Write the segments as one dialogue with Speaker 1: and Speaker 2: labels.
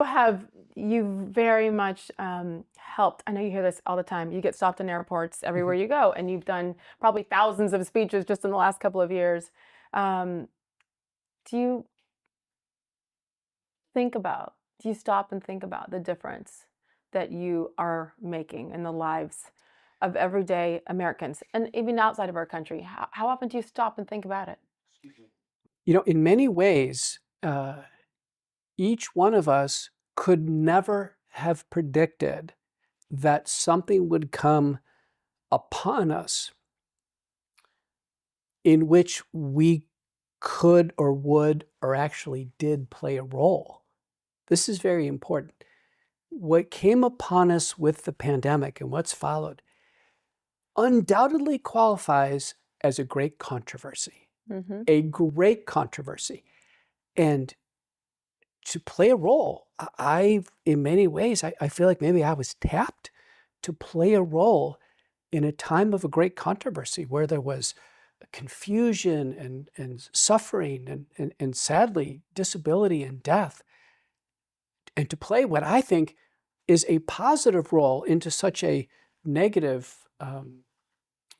Speaker 1: Have you very much helped? I know you hear this all the time. You get stopped in airports everywhere
Speaker 2: Mhm.
Speaker 1: you go, and you've done probably thousands of speeches just in the last couple of years. Um, do you do you stop and think about the difference that you are making in the lives of everyday Americans and even outside of our country? How often do you stop and think about it?
Speaker 2: In many ways, each one of us could never have predicted that something would come upon us in which we could or would or actually did play a role. This is very important. What came upon us with the pandemic and what's followed undoubtedly qualifies as a great controversy,
Speaker 1: Hmm.
Speaker 2: a great controversy. And to play a role, in many ways, I feel like maybe I was tapped to play a role in a time of a great controversy where there was confusion and suffering and sadly, disability and death. And to play what I think is a positive role into such a negative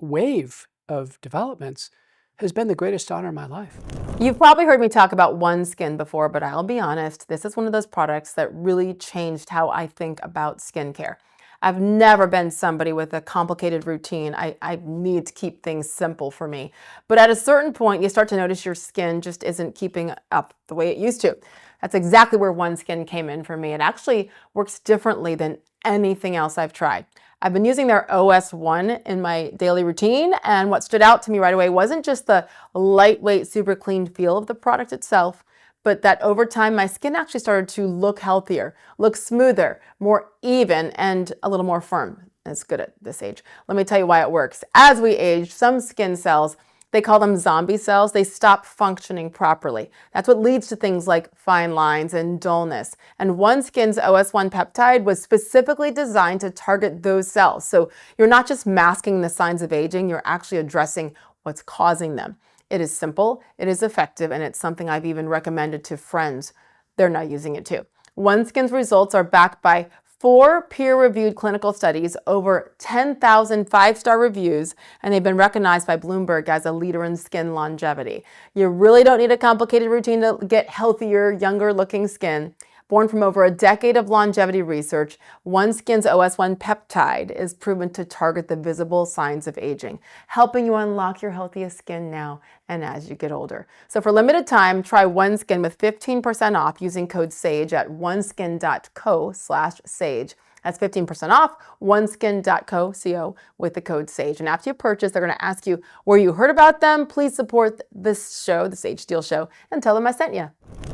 Speaker 2: wave of developments has been the greatest honor of my life.
Speaker 1: You've probably heard me talk about OneSkin before, but I'll be honest, this is one of those products that really changed how I think about skincare. I've never been somebody with a complicated routine. I need to keep things simple for me. But at a certain point, you start to notice your skin just isn't keeping up the way it used to. That's exactly where OneSkin came in for me. It actually works differently than anything else I've tried. I've been using their OS1 in my daily routine, and what stood out to me right away wasn't just the lightweight, super clean feel of the product itself, but that over time my skin actually started to look healthier, look smoother, more even, and a little more firm. It's good at this age. Let me tell you why it works. As we age, some skin cells, they call them zombie cells, they stop functioning properly. That's what leads to things like fine lines and dullness. And OneSkin's OS1 peptide was specifically designed to target those cells. So you're not just masking the signs of aging, you're actually addressing what's causing them. It is simple, it is effective, and it's something I've even recommended to friends. They're now using it too. OneSkin's results are backed by 4 peer-reviewed clinical studies, over 10,000 five-star reviews, and they've been recognized by Bloomberg as a leader in skin longevity. You really don't need a complicated routine to get healthier, younger-looking skin. Born from over a decade of longevity research, OneSkin's OS1 peptide is proven to target the visible signs of aging, helping you unlock your healthiest skin now and as you get older. So for limited time, try OneSkin with 15% off using code SAGE at oneskin.co/sage. That's 15% off, oneskin.co with the code SAGE. And after you purchase, they're going to ask you where you heard about them. Please support this show, the Sage Steele Show, and tell them I sent you.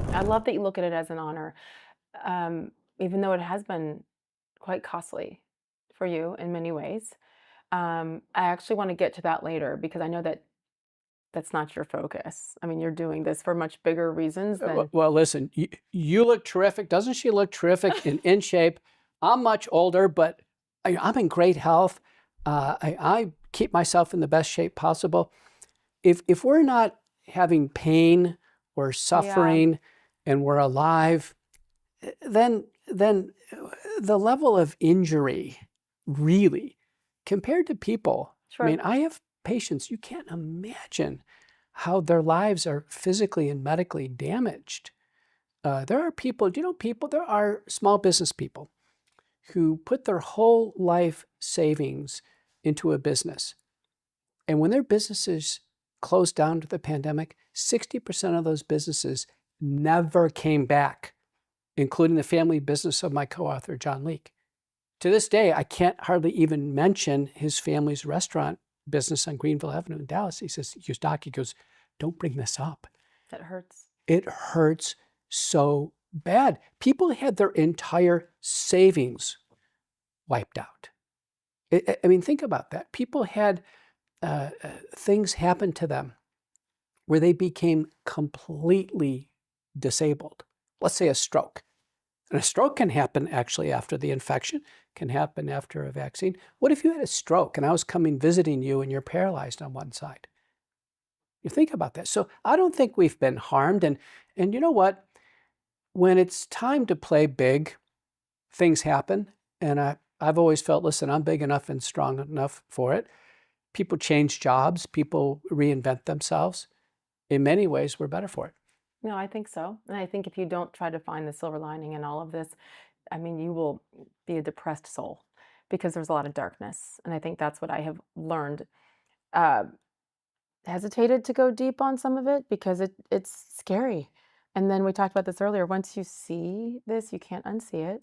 Speaker 1: I love that you look at it as an honor, even though it has been quite costly for you in many ways. I actually want to get to that later because I know that that's not your focus. I mean, you're doing this for much bigger reasons than.
Speaker 2: Well, listen, you look terrific. Doesn't she look terrific and in shape? I'm much older, but I'm in great health. I keep myself in the best shape possible. If we're not having pain or
Speaker 1: Yeah,
Speaker 2: suffering and we're alive, then the level of injury really compared to people. I
Speaker 1: true.
Speaker 2: mean, I have patients, you can't imagine how their lives are physically and medically damaged. There are people, there are small business people who put their whole life savings into a business. And when their businesses closed down to the pandemic, 60% of those businesses never came back, including the family business of my co-author, John Leake. To this day, I can't hardly even mention his family's restaurant business on Greenville Avenue in Dallas. He says, Doc, he goes, don't bring this up.
Speaker 1: That hurts.
Speaker 2: It hurts so bad. People had their entire savings wiped out. I mean, think about that. People had things happen to them where they became completely disabled. Let's say a stroke. And a stroke can happen actually after the infection, can happen after a vaccine. What if you had a stroke and I was coming visiting you and you're paralyzed on one side? You think about that. So I don't think we've been harmed. And you know what? when it's time to play big, things happen. And I've always felt, listen, I'm big enough and strong enough for it. People change jobs. People reinvent themselves. In many ways, we're better for it.
Speaker 1: No, I think so. And I think if you don't try to find the silver lining in all of this, I mean, you will be a depressed soul because there's a lot of darkness. And I think that's what I have learned. Uh, Hesitated to go deep on some of it because it's scary. And then we talked about this earlier. Once you see this, you can't unsee it.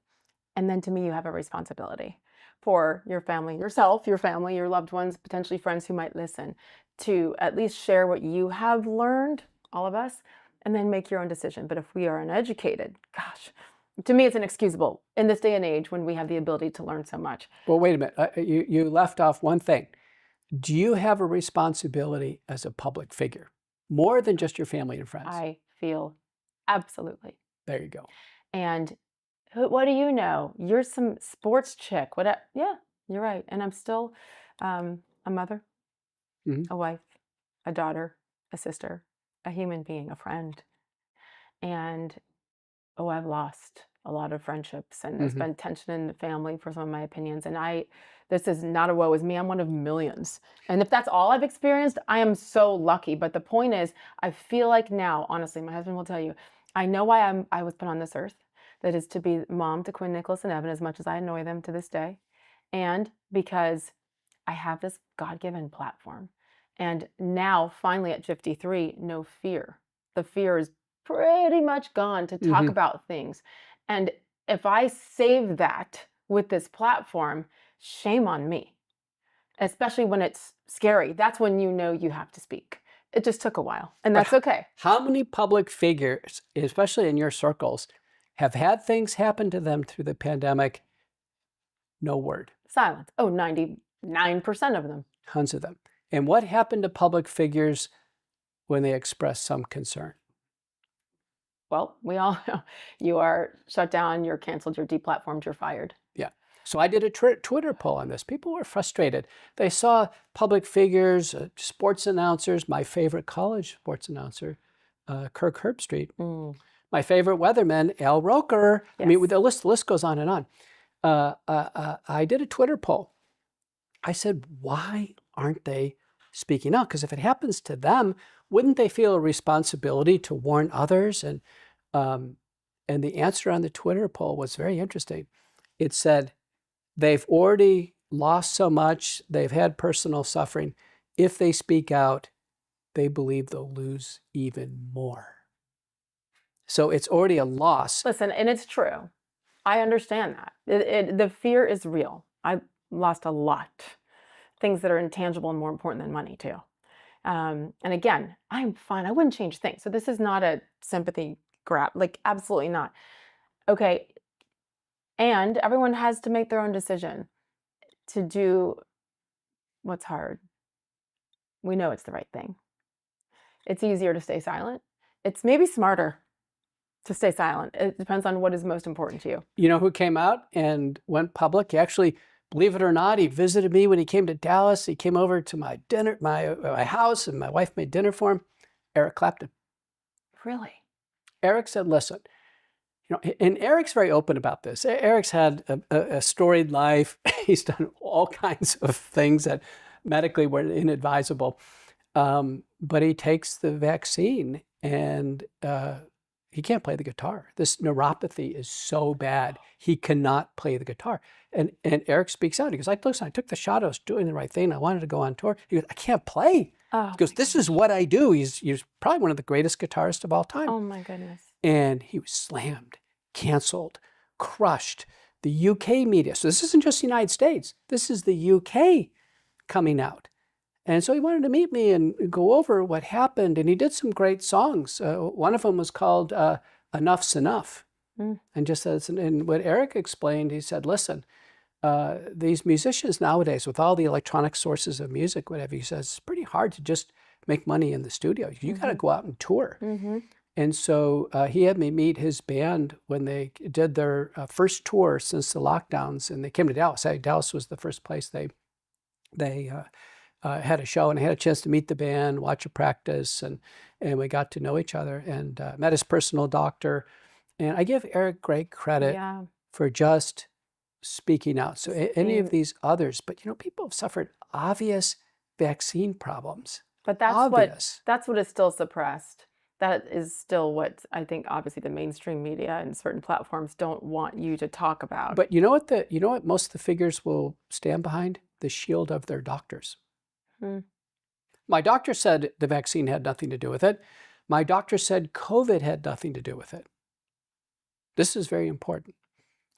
Speaker 1: And then to me, you have a responsibility for your family, yourself, your family, your loved ones, potentially friends who might listen, to at least share what you have learned, all of us, and then make your own decision. But if we are uneducated, gosh, to me, it's inexcusable in this day and age when we have the ability to learn so much.
Speaker 2: Well, wait a minute. You left off one thing. Do you have a responsibility as a public figure, more than just your family and friends?
Speaker 1: I feel absolutely.
Speaker 2: There you go.
Speaker 1: And what do you know? You're some sports chick. What? Yeah, you're right. And I'm still a mother, a wife, a daughter, a sister, a human being, a friend. And oh, I've lost a lot of friendships, and there's been tension in the family for some of my opinions. And this is not a woe is me. I'm one of millions. And if that's all I've experienced, I am so lucky. But the point is, I feel like now, honestly, my husband will tell you, I know why I was put on this earth. That is to be mom to Quinn, Nicholas, and Evan, as much as I annoy them to this day. And because I have this God-given platform. And now, finally, at 53, no fear. The fear is pretty much gone to talk about things. And if I save that with this platform, shame on me, especially when it's scary. That's when you know you have to speak. It just took a while, and that's okay.
Speaker 2: How many public figures, especially in your circles, have had things happen to them through the pandemic? No word.
Speaker 1: Silence. Oh, 99% of them.
Speaker 2: Tons of them. And what happened to public figures when they express some concern?
Speaker 1: Well, we all know you are shut down, you're canceled, you're deplatformed, you're fired.
Speaker 2: Yeah. So I did a Twitter poll on this. People were frustrated. They saw public figures, sports announcers, my favorite college sports announcer, Kirk Herbstreit, my favorite weatherman, Al Roker.
Speaker 1: Yes.
Speaker 2: I mean, the list goes on and on. I did a Twitter poll. I said, why aren't they speaking out? Because if it happens to them, wouldn't they feel a responsibility to warn others? And the answer on the Twitter poll was very interesting. It said, they've already lost so much, they've had personal suffering. If they speak out, they believe they'll lose even more. So it's already a loss.
Speaker 1: Listen, and it's true. I understand that. The fear is real. I lost a lot. Things that are intangible and more important than money, too. And again, I'm fine. I wouldn't change things. So this is not a sympathy grab. Like, absolutely not. Okay. And everyone has to make their own decision to do what's hard. We know it's the right thing. It's easier to stay silent. It's maybe smarter to stay silent. It depends on what is most important to you.
Speaker 2: You know who came out and went public? He actually, believe it or not, he visited me when he came to Dallas. He came over to my dinner, my house, and my wife made dinner for him. Eric Clapton.
Speaker 1: Really?
Speaker 2: Eric said, listen, you know, and Eric's very open about this. Eric's had a storied life. He's done all kinds of things that medically were inadvisable. But he takes the vaccine and he can't play the guitar. This neuropathy is so bad, he cannot play the guitar. And Eric speaks out. He goes, listen, I took the shot. I was doing the right thing. I wanted to go on tour. He goes, I can't play. He goes, this is what I do. He's probably one of the greatest guitarists of all time.
Speaker 1: Oh, my goodness.
Speaker 2: And he was slammed, canceled, crushed. The UK media. So this isn't just the United States. This is the UK coming out. And so he wanted to meet me and go over what happened. And he did some great songs. One of them was called Enough's Enough. And just as, and what Eric explained, he said, listen, these musicians nowadays, with all the electronic sources of music, whatever, he says, it's pretty hard to just make money in the studio. You got to go out and tour. And so he had me meet his band when they did their first tour since the lockdowns. And they came to Dallas. Dallas was the first place they had a show, and I had a chance to meet the band, watch a practice, and we got to know each other, and met his personal doctor. And I give Eric great credit
Speaker 1: Yeah.
Speaker 2: for just speaking out. So any of
Speaker 1: Being-
Speaker 2: these others, but people have suffered obvious vaccine problems.
Speaker 1: But that's
Speaker 2: Obvious.
Speaker 1: what is still suppressed. That is still what I think obviously the mainstream media and certain platforms don't want you to talk about.
Speaker 2: But you know what most of the figures will stand behind? The shield of their doctors. My doctor said the vaccine had nothing to do with it. My doctor said COVID had nothing to do with it. This is very important.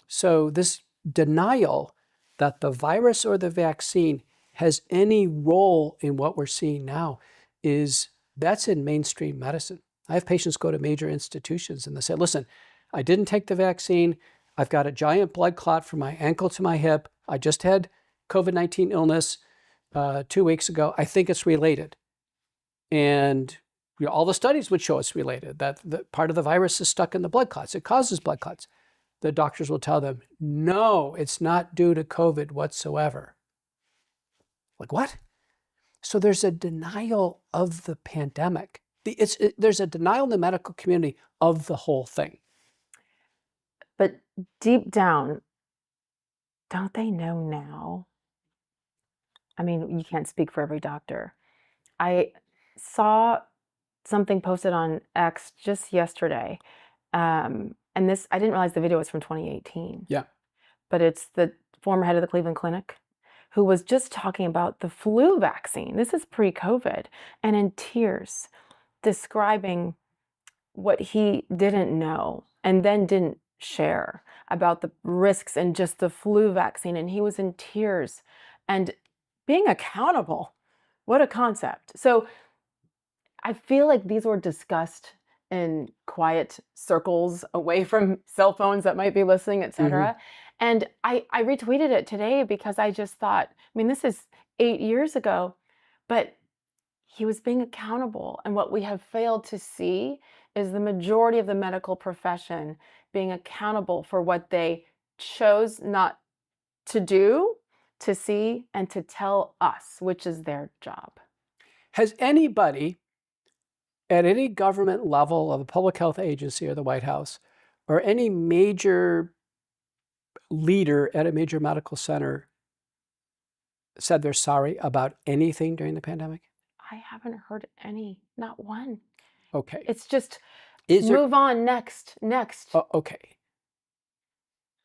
Speaker 2: So this denial that the virus or the vaccine has any role in what we're seeing now that's in mainstream medicine. I have patients go to major institutions and they say, listen, I didn't take the vaccine. I've got a giant blood clot from my ankle to my hip. I just had COVID-19 illness 2 weeks ago. I think it's related. And all the studies would show it's related, that the part of the virus is stuck in the blood clots. It causes blood clots. The doctors will tell them, no, it's not due to COVID whatsoever. Like, what? So there's a denial of the pandemic. There's a denial in the medical community of the whole thing.
Speaker 1: But deep down, don't they know now? I mean, you can't speak for every doctor. I saw something posted on X just yesterday. And this, I didn't realize the video was from 2018.
Speaker 2: Yeah.
Speaker 1: But it's the former head of the Cleveland Clinic who was just talking about the flu vaccine. This is pre-COVID, and in tears, describing what he didn't know and then didn't share about the risks and just the flu vaccine. And he was in tears and being accountable. What a concept. So I feel like these were discussed in quiet circles away from cell phones that might be listening, etc. And I retweeted it today because I just thought, I mean, this is 8 years ago, but he was being accountable. And what we have failed to see is the majority of the medical profession being accountable for what they chose not to do, to see, and to tell us, which is their job.
Speaker 2: Has anybody at any government level of a public health agency or the White House, or any major leader at a major medical center said they're sorry about anything during the pandemic?
Speaker 1: I haven't heard any, not one.
Speaker 2: Okay.
Speaker 1: It's just move on, next.
Speaker 2: Okay.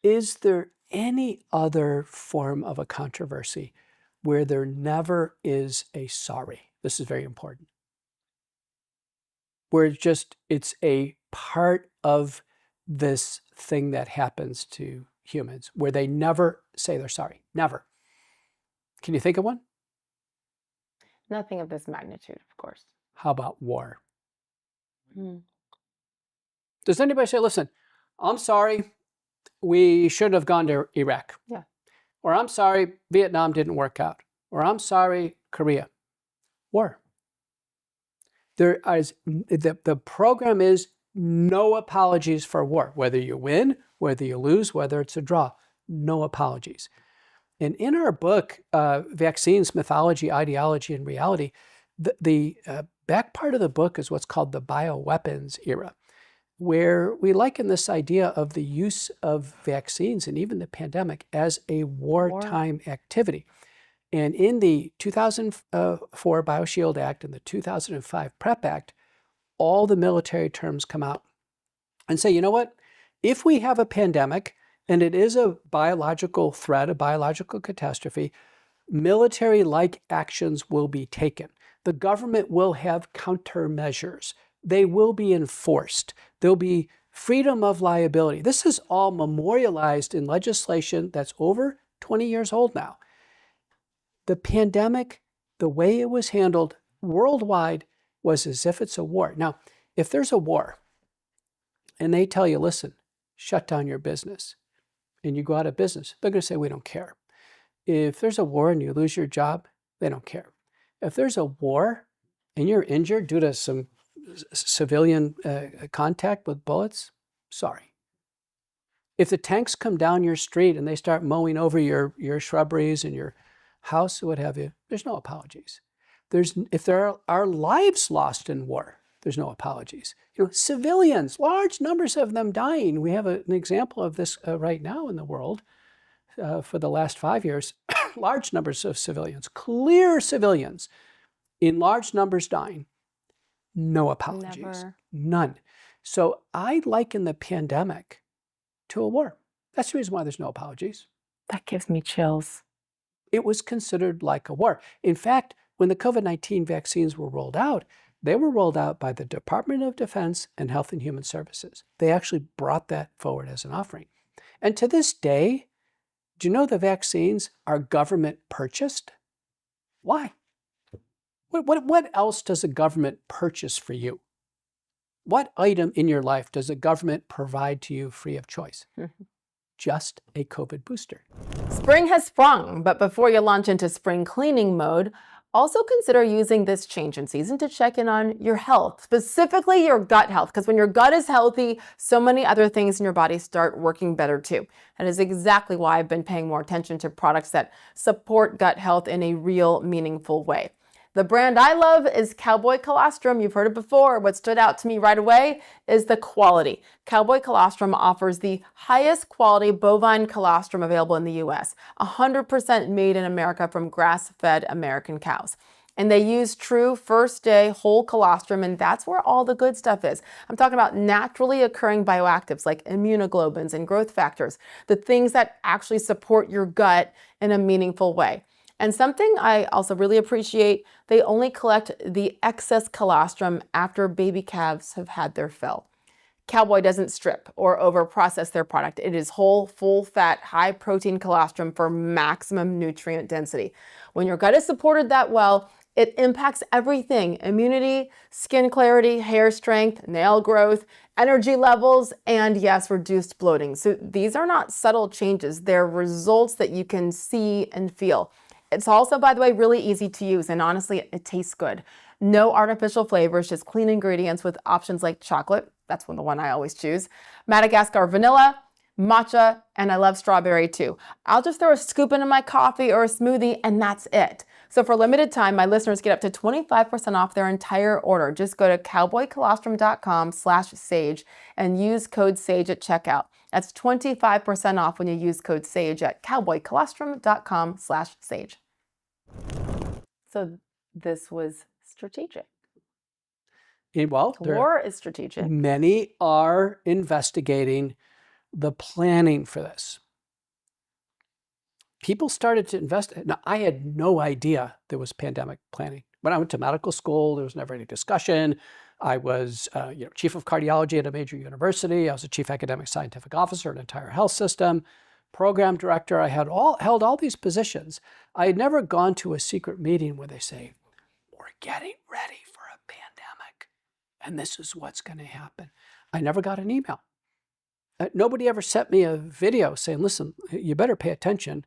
Speaker 2: Is there any other form of a controversy where there never is a sorry? This is very important. Where it's a part of this thing that happens to humans, where they never say they're sorry. Never. Can you think of one?
Speaker 1: Nothing of this magnitude, of course.
Speaker 2: How about war? Does anybody say, listen, I'm sorry, we shouldn't have gone to Iraq?
Speaker 1: Yeah.
Speaker 2: Or I'm sorry, Vietnam didn't work out. Or I'm sorry, Korea. War. The program is no apologies for war. Whether you win, whether you lose, whether it's a draw, no apologies. And in our book, Vaccines, Mythology, Ideology, and Reality, the back part of the book is what's called the bioweapons era, where we liken this idea of the use of vaccines and even the pandemic as a wartime activity. And in the 2004 BioShield Act and the 2005 PrEP Act, all the military terms come out and say, you know what? If we have a pandemic and it is a biological threat, a biological catastrophe, military-like actions will be taken. The government will have countermeasures. They will be enforced. There'll be freedom of liability. This is all memorialized in legislation that's over 20 years old now. The pandemic, the way it was handled worldwide, was as if it's a war. Now, if there's a war and they tell you, listen, shut down your business, and you go out of business, they're going to say, we don't care. If there's a war and you lose your job, they don't care. If there's a war and you're injured due to some civilian contact with bullets, sorry. If the tanks come down your street and they start mowing over your shrubberies and your house or what have you, there's no apologies. If there are lives lost in war, there's no apologies. Civilians, large numbers of them dying. We have an example of this right now in the world for the last 5 years. Large numbers of civilians, clear civilians, in large numbers dying. No apologies.
Speaker 1: Never.
Speaker 2: None. So I liken the pandemic to a war. That's the reason why there's no apologies.
Speaker 1: That gives me chills.
Speaker 2: It was considered like a war. In fact, when the COVID-19 vaccines were rolled out, they were rolled out by the Department of Defense and Health and Human Services. They actually brought that forward as an offering. And to this day, do you know the vaccines are government purchased? Why? What else does the government purchase for you? What item in your life does the government provide to you free of choice? Just a COVID booster.
Speaker 1: Spring has sprung, but before you launch into spring cleaning mode, also consider using this change in season to check in on your health, specifically your gut health, because when your gut is healthy, so many other things in your body start working better too. That is exactly why I've been paying more attention to products that support gut health in a real, meaningful way. The brand I love is Cowboy Colostrum. You've heard it before. What stood out to me right away is the quality. Cowboy Colostrum offers the highest quality bovine colostrum available in the US, 100% made in America from grass-fed American cows. And they use true first-day whole colostrum, and that's where all the good stuff is. I'm talking about naturally occurring bioactives like immunoglobulins and growth factors, the things that actually support your gut in a meaningful way. And something I also really appreciate, they only collect the excess colostrum after baby calves have had their fill. Cowboy doesn't strip or over-process their product. It is whole, full-fat, high-protein colostrum for maximum nutrient density. When your gut is supported that well, it impacts everything: immunity, skin clarity, hair strength, nail growth, energy levels, and yes, reduced bloating. So these are not subtle changes. They're results that you can see and feel. It's also, by the way, really easy to use, and honestly, it tastes good. No artificial flavors, just clean ingredients with options like chocolate. That's the one I always choose. Madagascar vanilla, matcha, and I love strawberry too. I'll just throw a scoop into my coffee or a smoothie, and that's it. So for a limited time, my listeners get up to 25% off their entire order. Just go to cowboycolostrum.com/sage and use code SAGE at checkout. That's 25% off when you use code SAGE at cowboycolostrum.com/sage. So this was strategic.
Speaker 2: Well,
Speaker 1: War is strategic.
Speaker 2: Many are investigating the planning for this. People started to invest. Now, I had no idea there was pandemic planning. When I went to medical school, there was never any discussion. I was chief of cardiology at a major university. I was a chief academic scientific officer at an entire health system, program director. I had held all these positions. I had never gone to a secret meeting where they say, we're getting ready for a pandemic, and this is what's going to happen. I never got an email. Nobody ever sent me a video saying, listen, you better pay attention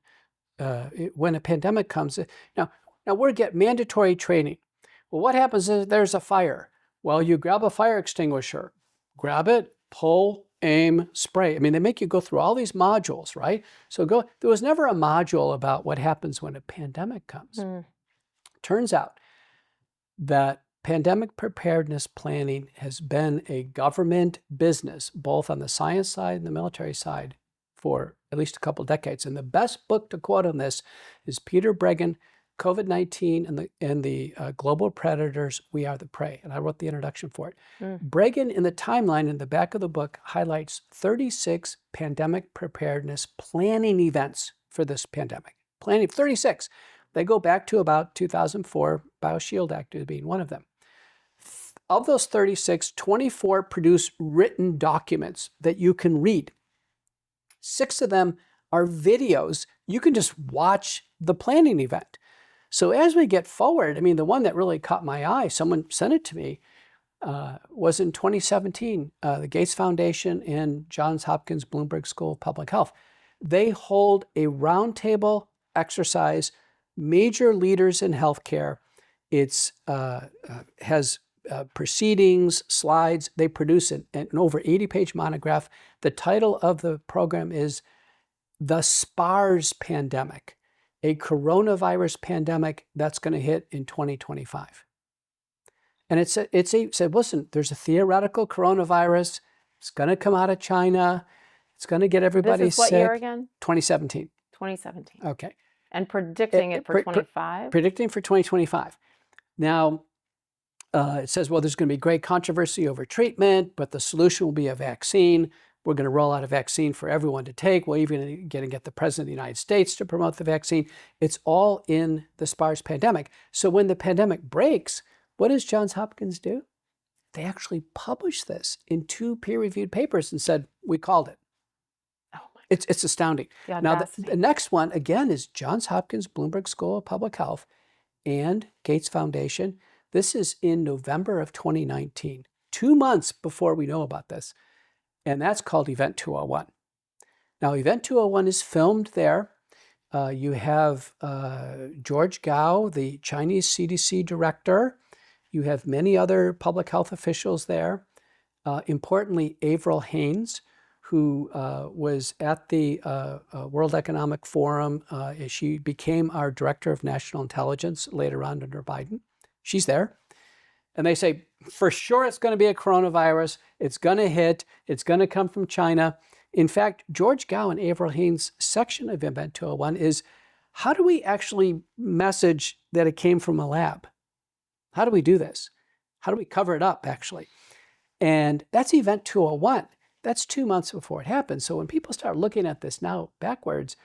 Speaker 2: when a pandemic comes. Now we're getting mandatory training. Well, what happens is there's a fire. Well, you grab a fire extinguisher, grab it, pull, aim, spray. I mean, they make you go through all these modules, right? So there was never a module about what happens when a pandemic comes. Turns out that pandemic preparedness planning has been a government business, both on the science side and the military side, for at least a couple decades. And the best book to quote on this is Peter Breggin, COVID-19 and the Global Predators, We Are the Prey. And I wrote the introduction for it. Breggin, in the timeline in the back of the book, highlights 36 pandemic preparedness planning events for this pandemic. Planning 36. They go back to about 2004, BioShield Act being one of them. Of those 36, 24 produce written documents that you can read. 6 of them are videos. You can just watch the planning event. So as we get forward, I mean, the one that really caught my eye, someone sent it to me, was in 2017, the Gates Foundation and Johns Hopkins Bloomberg School of Public Health. They hold a roundtable exercise, major leaders in healthcare. It has proceedings, slides. They produce an over 80-page monograph. The title of the program is The SPARS Pandemic, a coronavirus pandemic that's going to hit in 2025. And it said, listen, there's a theoretical coronavirus. It's going to come out of China. It's going to get everybody
Speaker 1: This is what
Speaker 2: sick.
Speaker 1: year again?
Speaker 2: 2017.
Speaker 1: 2017.
Speaker 2: Okay.
Speaker 1: And predicting it for 25?
Speaker 2: Predicting for 2025. Now, it says, well, there's going to be great controversy over treatment, but the solution will be a vaccine. We're going to roll out a vaccine for everyone to take. We're even going to get the President of the United States to promote the vaccine. It's all in the SPARS pandemic. So when the pandemic breaks, what does Johns Hopkins do? They actually published this in 2 peer-reviewed papers and said, we called it.
Speaker 1: Oh my
Speaker 2: It's astounding. Now, the next one, again, is Johns Hopkins Bloomberg School of Public Health and Gates Foundation. This is in November of 2019, 2 months before we know about this. And that's called Event 201. Now, Event 201 is filmed there. You have George Gao, the Chinese CDC director. You have many other public health officials there. Importantly, Avril Haines, who was at the World Economic Forum. She became our Director of National Intelligence later on under Biden. She's there. And they say, for sure it's going to be a coronavirus. It's going to hit. It's going to come from China. In fact, George Gao and Avril Haines' section of Event 201 is, how do we actually message that it came from a lab? How do we do this? How do we cover it up, actually? And that's Event 201. That's 2 months before it happened. So when people start looking at this now backwards,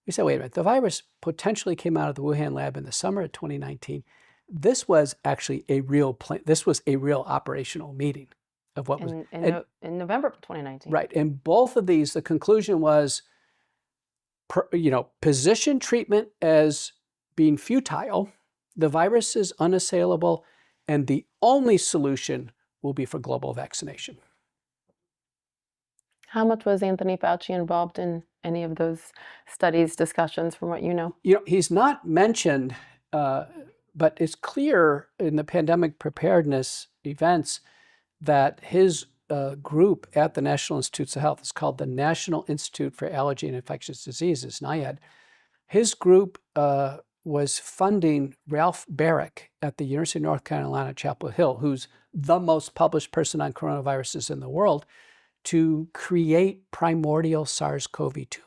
Speaker 2: we say, wait a minute, the virus potentially came out of the Wuhan lab in the summer of 2019. This was actually a real this was a real operational meeting of what was
Speaker 1: in November of 2019.
Speaker 2: Right. And both of these, the conclusion was, position treatment as being futile, the virus is unassailable, and the only solution will be for global vaccination.
Speaker 1: How much was Anthony Fauci involved in any of those studies, discussions, from what you know?
Speaker 2: He's not mentioned, but it's clear in the pandemic preparedness events that his group at the National Institutes of Health is called the National Institute for Allergy and Infectious Diseases, NIAID. His group was funding Ralph Barrick at the University of North Carolina, Chapel Hill, who's the most published person on coronaviruses in the world, to create primordial SARS-CoV-2,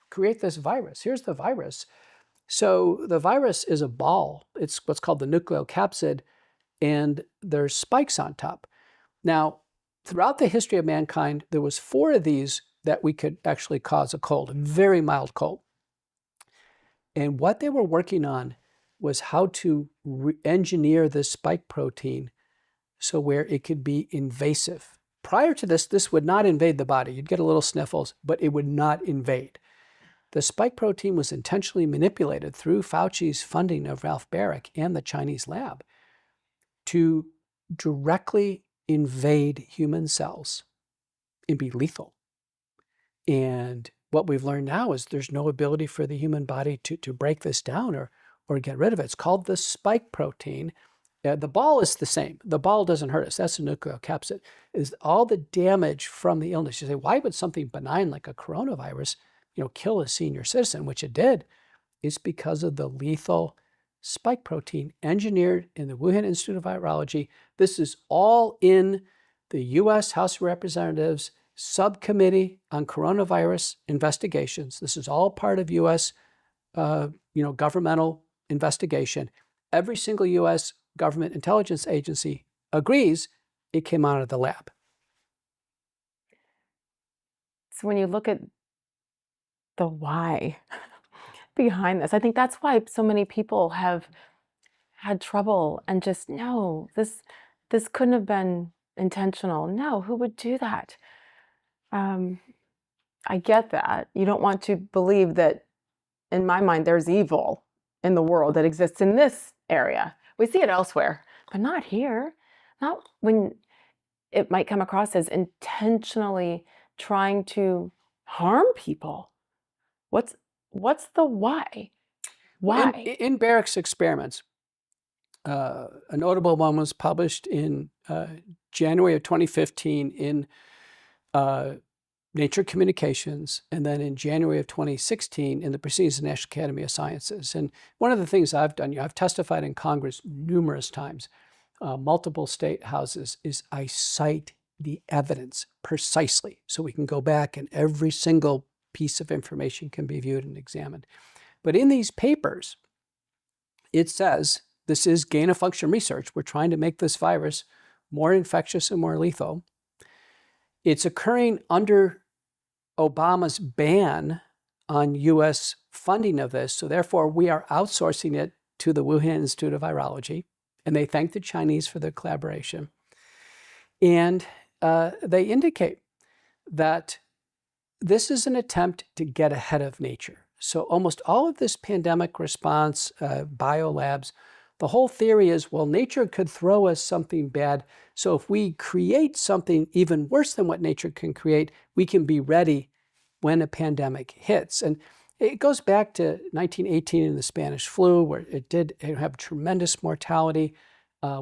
Speaker 2: create this virus. Here's the virus. So the virus is a ball. It's what's called the nucleocapsid, and there's spikes on top. Now, throughout the history of mankind, there was 4 of these that we could actually cause a cold, a very mild cold. And what they were working on was how to engineer this spike protein so where it could be invasive. Prior to this, this would not invade the body. You'd get a little sniffles, but it would not invade. The spike protein was intentionally manipulated through Fauci's funding of Ralph Barrick and the Chinese lab to directly invade human cells and be lethal. And what we've learned now is there's no ability for the human body to break this down or get rid of it. It's called the spike protein. The ball is the same. The ball doesn't hurt us. That's a nucleocapsid. Is all the damage from the illness. You say, why would something benign like a coronavirus kill a senior citizen, which it did, is because of the lethal spike protein engineered in the Wuhan Institute of Virology. This is all in the U.S. House of Representatives Subcommittee on Coronavirus Investigations. This is all part of U.S. Governmental investigation. Every single U.S. government intelligence agency agrees it came out of the lab.
Speaker 1: So when you look at the why behind this, I think that's why so many people have had trouble and just, no, this couldn't have been intentional. No, who would do that? I get that. You don't want to believe that, in my mind, there's evil in the world that exists in this area. We see it elsewhere, but not here. Not when it might come across as intentionally trying to harm people. What's the why? Why?
Speaker 2: In Barrick's experiments, a notable one was published in January of 2015 in Nature Communications, and then in January of 2016 in the Proceedings of the National Academy of Sciences. And one of the things I've done, I've testified in Congress numerous times. multiple state houses is I cite the evidence precisely. So we can go back and every single piece of information can be viewed and examined. But in these papers, it says this is gain-of-function research. We're trying to make this virus more infectious and more lethal. It's occurring under Obama's ban on U.S. funding of this. So therefore, we are outsourcing it to the Wuhan Institute of Virology. And they thank the Chinese for their collaboration. And they indicate that this is an attempt to get ahead of nature. So almost all of this pandemic response, biolabs, the whole theory is, well, nature could throw us something bad. So if we create something even worse than what nature can create, we can be ready when a pandemic hits. And it goes back to 1918 in the Spanish flu, where it did have tremendous mortality.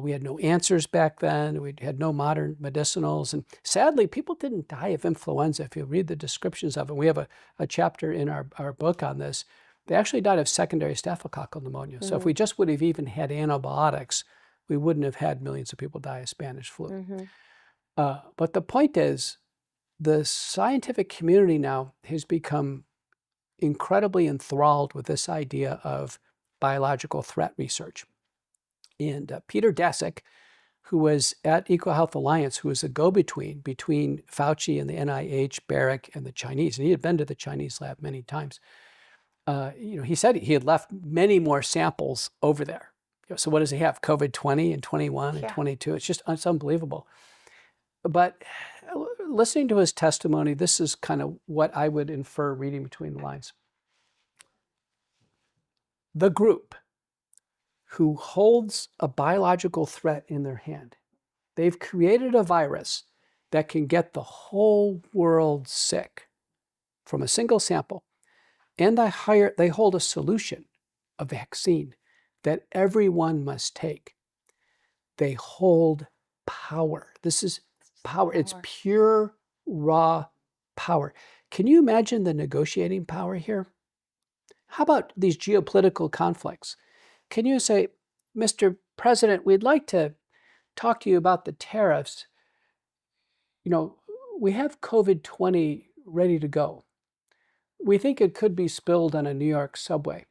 Speaker 2: We had no answers back then. We had no modern medicinals. And sadly, people didn't die of influenza. If you read the descriptions of it, we have a chapter in our book on this. They actually died of secondary staphylococcal pneumonia. Mm-hmm. So if we just would have even had antibiotics, we wouldn't have had millions of people die of Spanish flu. Mm-hmm. But the point is, the scientific community now has become incredibly enthralled with this idea of biological threat research. And Peter Daszak, who was at EcoHealth Alliance, who was a go-between between Fauci and the NIH, Barrick, and the Chinese, and he had been to the Chinese lab many times. He said he had left many more samples over there. So what does he have? COVID-20 and 21 and 22. It's unbelievable. But listening to his testimony, this is kind of what I would infer reading between the lines. The group who holds a biological threat in their hand, they've created a virus that can get the whole world sick from a single sample. And they hold a solution, a vaccine that everyone must take. They hold power. This is power. It's pure, raw power. Can you imagine the negotiating power here? How about these geopolitical conflicts? Can you say, Mr. President, we'd like to talk to you about the tariffs. We have COVID-20 ready to go. We think it could be spilled on a New York subway.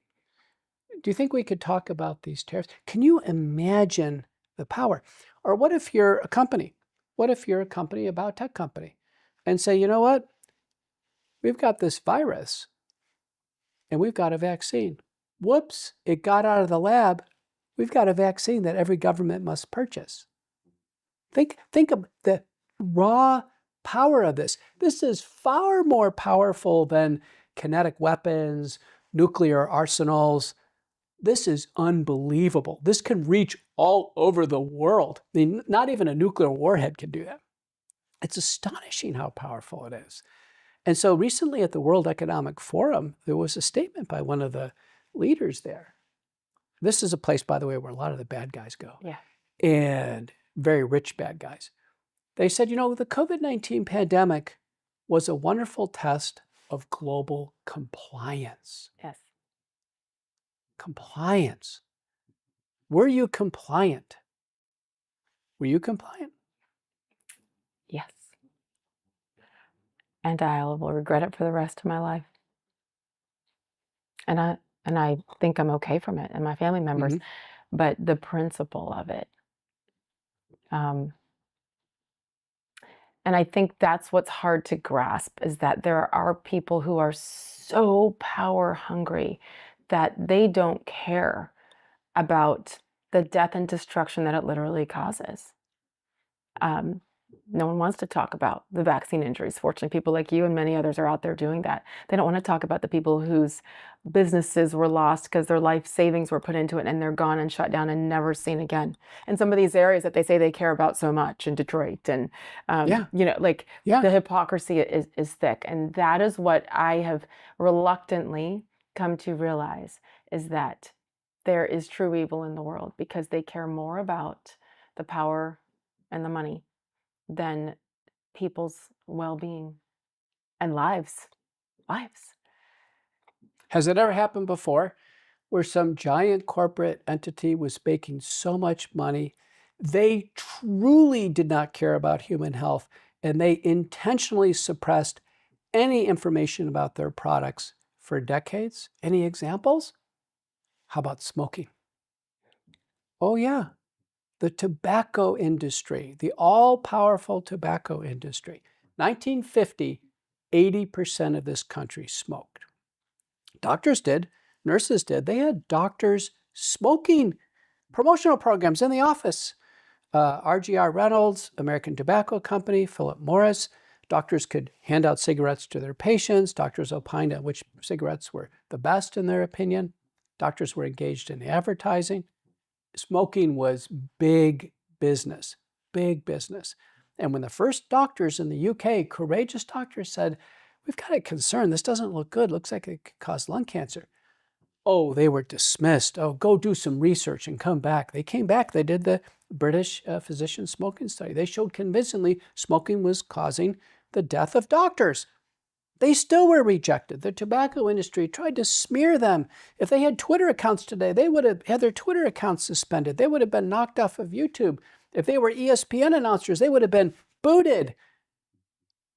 Speaker 2: Do you think we could talk about these tariffs? Can you imagine the power? Or what if you're a company? What if you're a company, a biotech company, and say, you know what? We've got this virus and we've got a vaccine. Whoops, it got out of the lab. We've got a vaccine that every government must purchase. Think of the raw power of this. This is far more powerful than kinetic weapons, nuclear arsenals. This is unbelievable. This can reach all over the world. I mean, not even a nuclear warhead can do that. It's astonishing how powerful it is. And so recently at the World Economic Forum, there was a statement by one of the leaders there. This is a place, by the way, where a lot of the bad guys go. Yeah. And very rich bad guys. They said, the COVID-19 pandemic was a wonderful test of global compliance.
Speaker 1: Yes.
Speaker 2: Compliance. Were you compliant? Were you compliant?
Speaker 1: Yes. And I will regret it for the rest of my life. And I think I'm okay from it, and my family members. Mm-hmm. But the principle of it, and I think that's what's hard to grasp, is that there are people who are so power hungry that they don't care about the death and destruction that it literally causes. No one wants to talk about the vaccine injuries. Fortunately, people like you and many others are out there doing that. They don't want to talk about the people whose businesses were lost because their life savings were put into it and they're gone and shut down and never seen again. In some of these areas that they say they care about so much, in Detroit, and the hypocrisy is thick. And that is what I have reluctantly come to realize, is that there is true evil in the world because they care more about the power and the money than people's well-being and lives.
Speaker 2: Has it ever happened before where some giant corporate entity was making so much money They truly did not care about human health, and they intentionally suppressed any information about their products for decades. Any examples? How about smoking? Oh, yeah. The tobacco industry, the all-powerful tobacco industry. 1950, 80% of this country smoked. Doctors did, nurses did. They had doctors smoking promotional programs in the office. RGR Reynolds, American Tobacco Company, Philip Morris. Doctors could hand out cigarettes to their patients. Doctors opined on which cigarettes were the best in their opinion. Doctors were engaged in advertising. Smoking was big business, big business. And when the first doctors in the UK, courageous doctors, said, we've got a concern, this doesn't look good, looks like it could cause lung cancer. Oh, they were dismissed. Oh, go do some research and come back. They came back, they did the British physician smoking study. They showed convincingly smoking was causing the death of doctors. They still were rejected. The tobacco industry tried to smear them. If they had Twitter accounts today, they would have had their Twitter accounts suspended. They would have been knocked off of YouTube. If they were ESPN announcers, they would have been booted.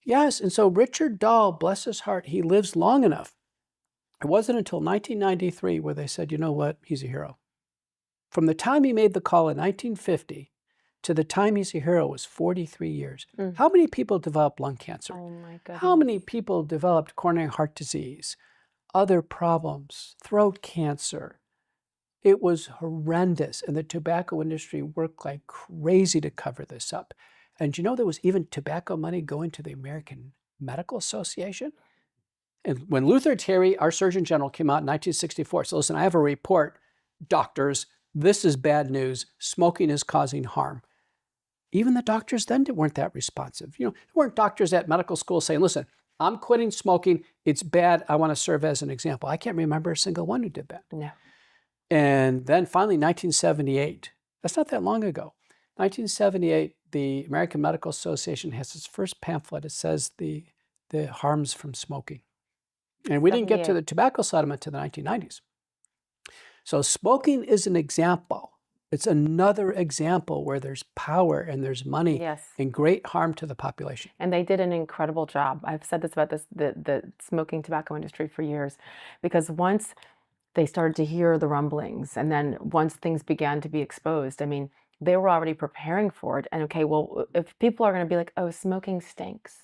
Speaker 2: Yes, and so Richard Dahl, bless his heart, he lives long enough. It wasn't until 1993 where they said, you know what, he's a hero. From the time he made the call in 1950 to the time he's a hero was 43 years. How many people developed lung cancer?
Speaker 1: Oh my goodness.
Speaker 2: How many people developed coronary heart disease, other problems, throat cancer? It was horrendous, and the tobacco industry worked like crazy to cover this up. And you know there was even tobacco money going to the American Medical Association? And when Luther Terry, our Surgeon General, came out in 1964, so listen, I have a report, doctors, this is bad news, smoking is causing harm. Even the doctors then weren't that responsive. You know, there weren't doctors at medical school saying, listen, I'm quitting smoking, it's bad, I want to serve as an example. I can't remember a single one who did that.
Speaker 1: No.
Speaker 2: And then finally, 1978, that's not that long ago, 1978, the American Medical Association has its first pamphlet. It says the harms from smoking. And we didn't get to the tobacco settlement to the 1990s. So smoking is an example. It's another example where there's power and there's money
Speaker 1: Yes.
Speaker 2: and great harm to the population.
Speaker 1: And they did an incredible job. I've said this about the smoking tobacco industry for years, because once they started to hear the rumblings, and then once things began to be exposed, I mean, they were already preparing for it. And okay, well, if people are going to be like, oh, smoking stinks,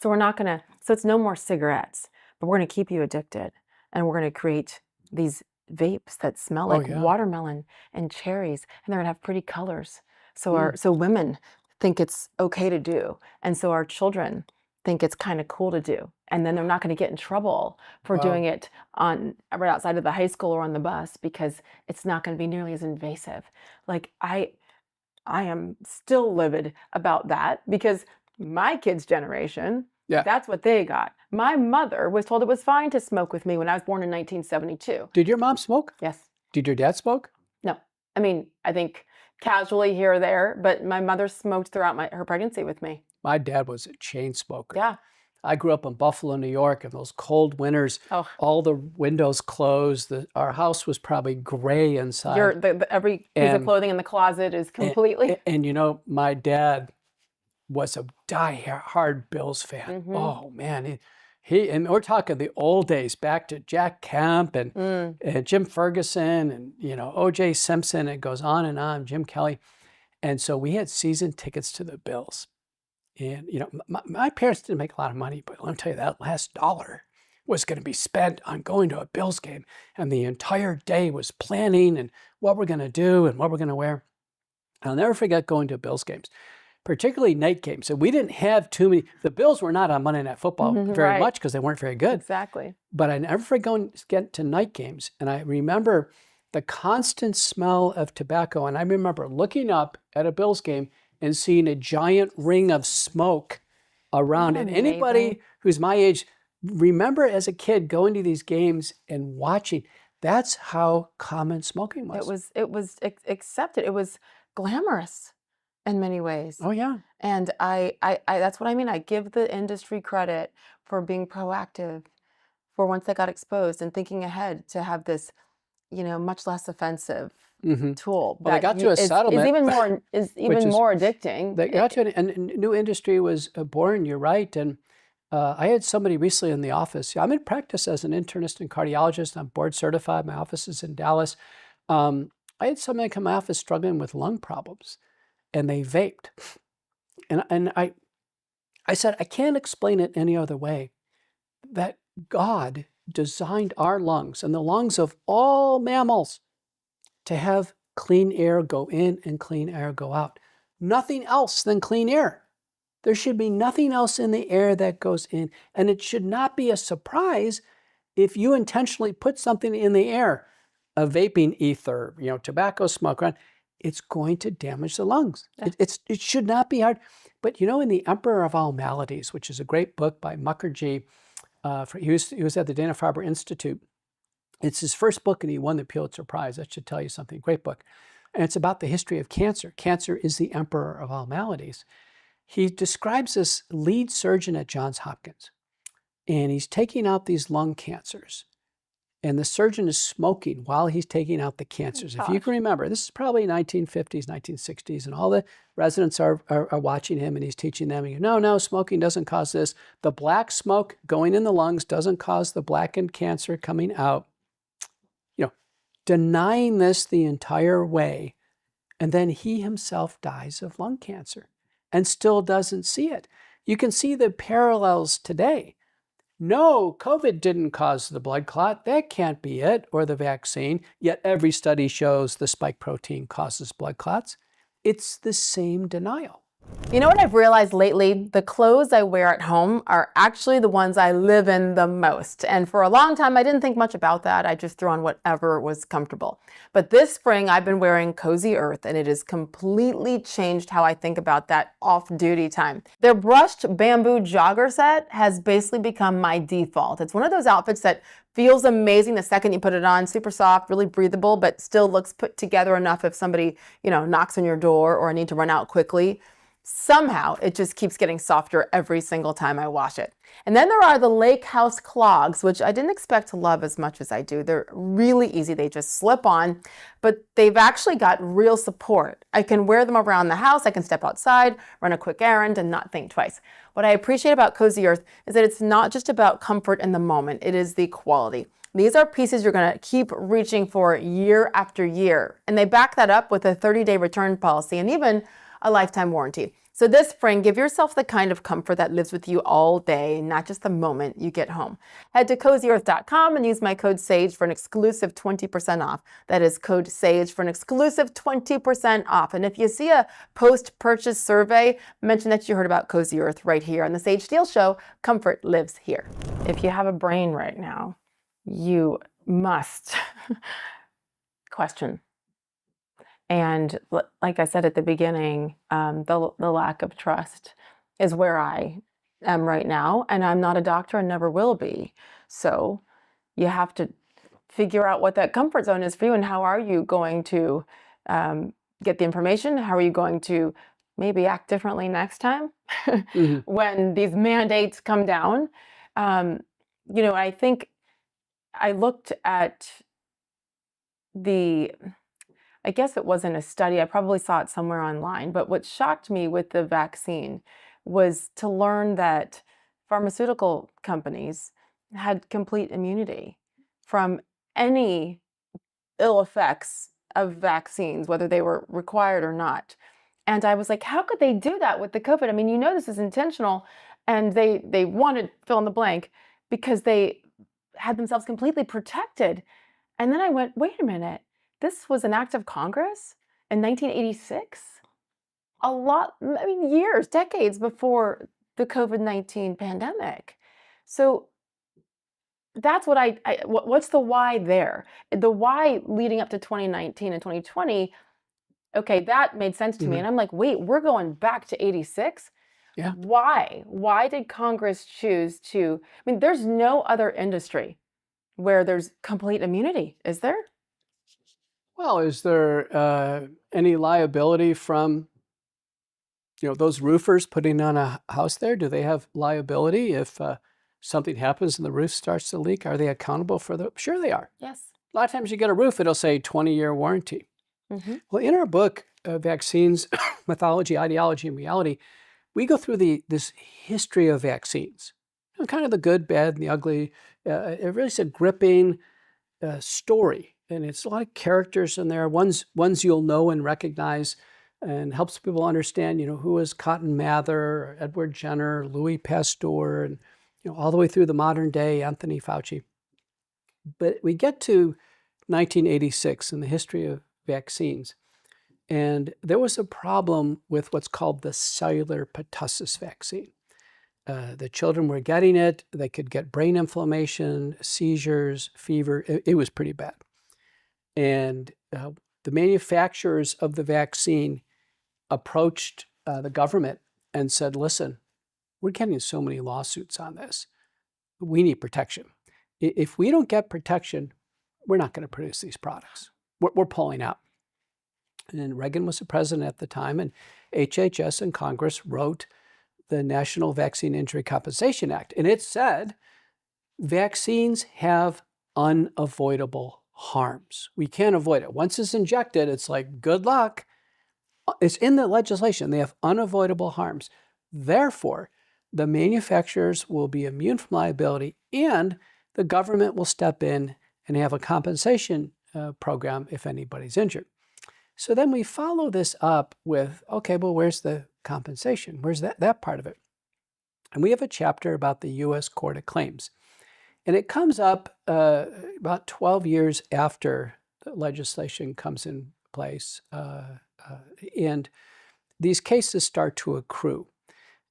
Speaker 1: so we're not going to, so it's no more cigarettes, but we're going to keep you addicted, and we're going to create these vapes that smell like watermelon and cherries, and they're going to have pretty colors. So so women think it's okay to do, and so our children think it's kind of cool to do, and then they're not going to get in trouble for doing it on right outside of the high school or on the bus, because it's not going to be nearly as invasive. Like I am still livid about that, because my kids' generation, that's what they got. My mother was told it was fine to smoke with me when I was born in 1972.
Speaker 2: Did your mom smoke?
Speaker 1: Yes.
Speaker 2: Did your dad smoke?
Speaker 1: No. I mean, I think casually here or there, but my mother smoked throughout her pregnancy with me.
Speaker 2: My dad was a chain smoker.
Speaker 1: Yeah.
Speaker 2: I grew up in Buffalo, New York, and those cold winters, all the windows closed. Our house was probably gray inside.
Speaker 1: Every piece of clothing in the closet is completely...
Speaker 2: And you know, my dad was a die-hard Bills fan. Oh, man. And we're talking the old days, back to Jack Kemp and Jim Ferguson and, you know, O.J. Simpson. It goes on, Jim Kelly. And so we had season tickets to the Bills. And, you know, my parents didn't make a lot of money, but let me tell you, that last dollar was going to be spent on going to a Bills game. And the entire day was planning and what we're going to do and what we're going to wear. I'll never forget going to Bills games, particularly night games. And we didn't have too many. The Bills were not on Monday Night Football very much because they weren't very good.
Speaker 1: Exactly.
Speaker 2: But I never forget get to night games. And I remember the constant smell of tobacco. And I remember looking up at a Bills game and seeing a giant ring of smoke around. And anybody who's my age, remember as a kid going to these games and watching. That's how common smoking was.
Speaker 1: It was accepted. It was glamorous in many ways.
Speaker 2: Oh, yeah.
Speaker 1: And I that's what I mean. I give the industry credit for being proactive, for once they got exposed and thinking ahead to have this, you know, much less offensive tool
Speaker 2: Well, they
Speaker 1: that
Speaker 2: got to a
Speaker 1: is
Speaker 2: settlement,
Speaker 1: even more addicting.
Speaker 2: they got to a new industry was born. You're right. And I had somebody recently in the office. I'm in practice as an internist and cardiologist. I'm board certified. My office is in Dallas. I had somebody come to my office struggling with lung problems, and they vaped. And I said, I can't explain it any other way. That God designed our lungs and the lungs of all mammals to have clean air go in and clean air go out. Nothing else than clean air. There should be nothing else in the air that goes in. And it should not be a surprise if you intentionally put something in the air, a vaping ether, tobacco smoke, it's going to damage the lungs.
Speaker 1: Yeah.
Speaker 2: It should not be hard. But in The Emperor of All Maladies, which is a great book by Mukherjee, he was at the Dana-Farber Institute. It's his first book, and he won the Pulitzer Prize. That should tell you something. Great book. And it's about the history of cancer. Cancer is the emperor of all maladies. He describes this lead surgeon at Johns Hopkins, and he's taking out these lung cancers. And the surgeon is smoking while he's taking out the cancers. If you can remember, this is probably 1950s, 1960s, and all the residents are watching him, and he's teaching them, no, smoking doesn't cause this. The black smoke going in the lungs doesn't cause the blackened cancer coming out. Denying this the entire way, and then he himself dies of lung cancer and still doesn't see it. You can see the parallels today. No, COVID didn't cause the blood clot. That can't be it, or the vaccine. Yet every study shows the spike protein causes blood clots. It's the same denial.
Speaker 1: You know what I've realized lately? The clothes I wear at home are actually the ones I live in the most. And for a long time, I didn't think much about that. I just threw on whatever was comfortable. But this spring, I've been wearing Cozy Earth, and it has completely changed how I think about that off-duty time. Their brushed bamboo jogger set has basically become my default. It's one of those outfits that feels amazing the second you put it on, super soft, really breathable, but still looks put together enough if somebody, knocks on your door or I need to run out quickly. Somehow, it just keeps getting softer every single time I wash it. And then there are the Lake House clogs, which I didn't expect to love as much as I do. They're really easy. They just slip on, but they've actually got real support. I can wear them around the house. I can step outside, run a quick errand, and not think twice. What I appreciate about Cozy Earth is that it's not just about comfort in the moment. It is the quality. These are pieces you're going to keep reaching for year after year. And they back that up with a 30-day return policy and even a lifetime warranty. So this spring, give yourself the kind of comfort that lives with you all day, not just the moment you get home. Head to CozyEarth.com and use my code SAGE for an exclusive 20% off. That is code SAGE for an exclusive 20% off. And if you see a post-purchase survey, mention that you heard about Cozy Earth right here on the Sage Steele Show. Comfort lives here. If you have a brain right now, you must question. And like I said at the beginning, the lack of trust is where I am right now. And I'm not a doctor and never will be. So you have to figure out what that comfort zone is for you and how are you going to get the information? How are you going to maybe act differently next time when these mandates come down? I think I looked at I guess it wasn't a study, I probably saw it somewhere online, but what shocked me with the vaccine was to learn that pharmaceutical companies had complete immunity from any ill effects of vaccines, whether they were required or not. And I was like, how could they do that with the COVID? I mean, this is intentional, and they wanted fill in the blank because they had themselves completely protected. And then I went, wait a minute. This was an act of Congress in 1986? Years, decades before the COVID-19 pandemic. So that's what what's the why there? The why leading up to 2019 and 2020, okay, that made sense to me. And I'm like, wait, we're going back to 86?
Speaker 2: Yeah.
Speaker 1: Why? Why did Congress choose to? There's no other industry where there's complete immunity, is there?
Speaker 2: Well, is there any liability from, those roofers putting on a house there? Do they have liability if something happens and the roof starts to leak? Are they accountable for Sure they are.
Speaker 1: Yes.
Speaker 2: A lot of times you get a roof, it'll say 20-year warranty. Well, in our book, Vaccines, Mythology, Ideology, and Reality, we go through this history of vaccines, kind of the good, bad, and the ugly. It really is a gripping story, and it's a lot of characters in there. Ones you'll know and recognize, and helps people understand, who is Cotton Mather, Edward Jenner, Louis Pasteur, and all the way through the modern day Anthony Fauci. But we get to 1986 in the history of vaccines, and there was a problem with what's called the cellular pertussis vaccine. The children were getting it. They could get brain inflammation, seizures, fever. It was pretty bad. And the manufacturers of the vaccine approached the government and said, listen, we're getting so many lawsuits on this. We need protection. If we don't get protection, we're not going to produce these products. We're pulling out. And Reagan was the president at the time, and HHS and Congress wrote the National Vaccine Injury Compensation Act. And it said vaccines have unavoidable harms. We can't avoid it. Once it's injected, it's like, good luck. It's in the legislation. They have unavoidable harms. Therefore, the manufacturers will be immune from liability, and the government will step in and have a compensation program if anybody's injured. So then we follow this up with, okay, well, where's the compensation? Where's that part of it? And we have a chapter about the U.S. Court of Claims. And it comes up about 12 years after the legislation comes in place. And these cases start to accrue.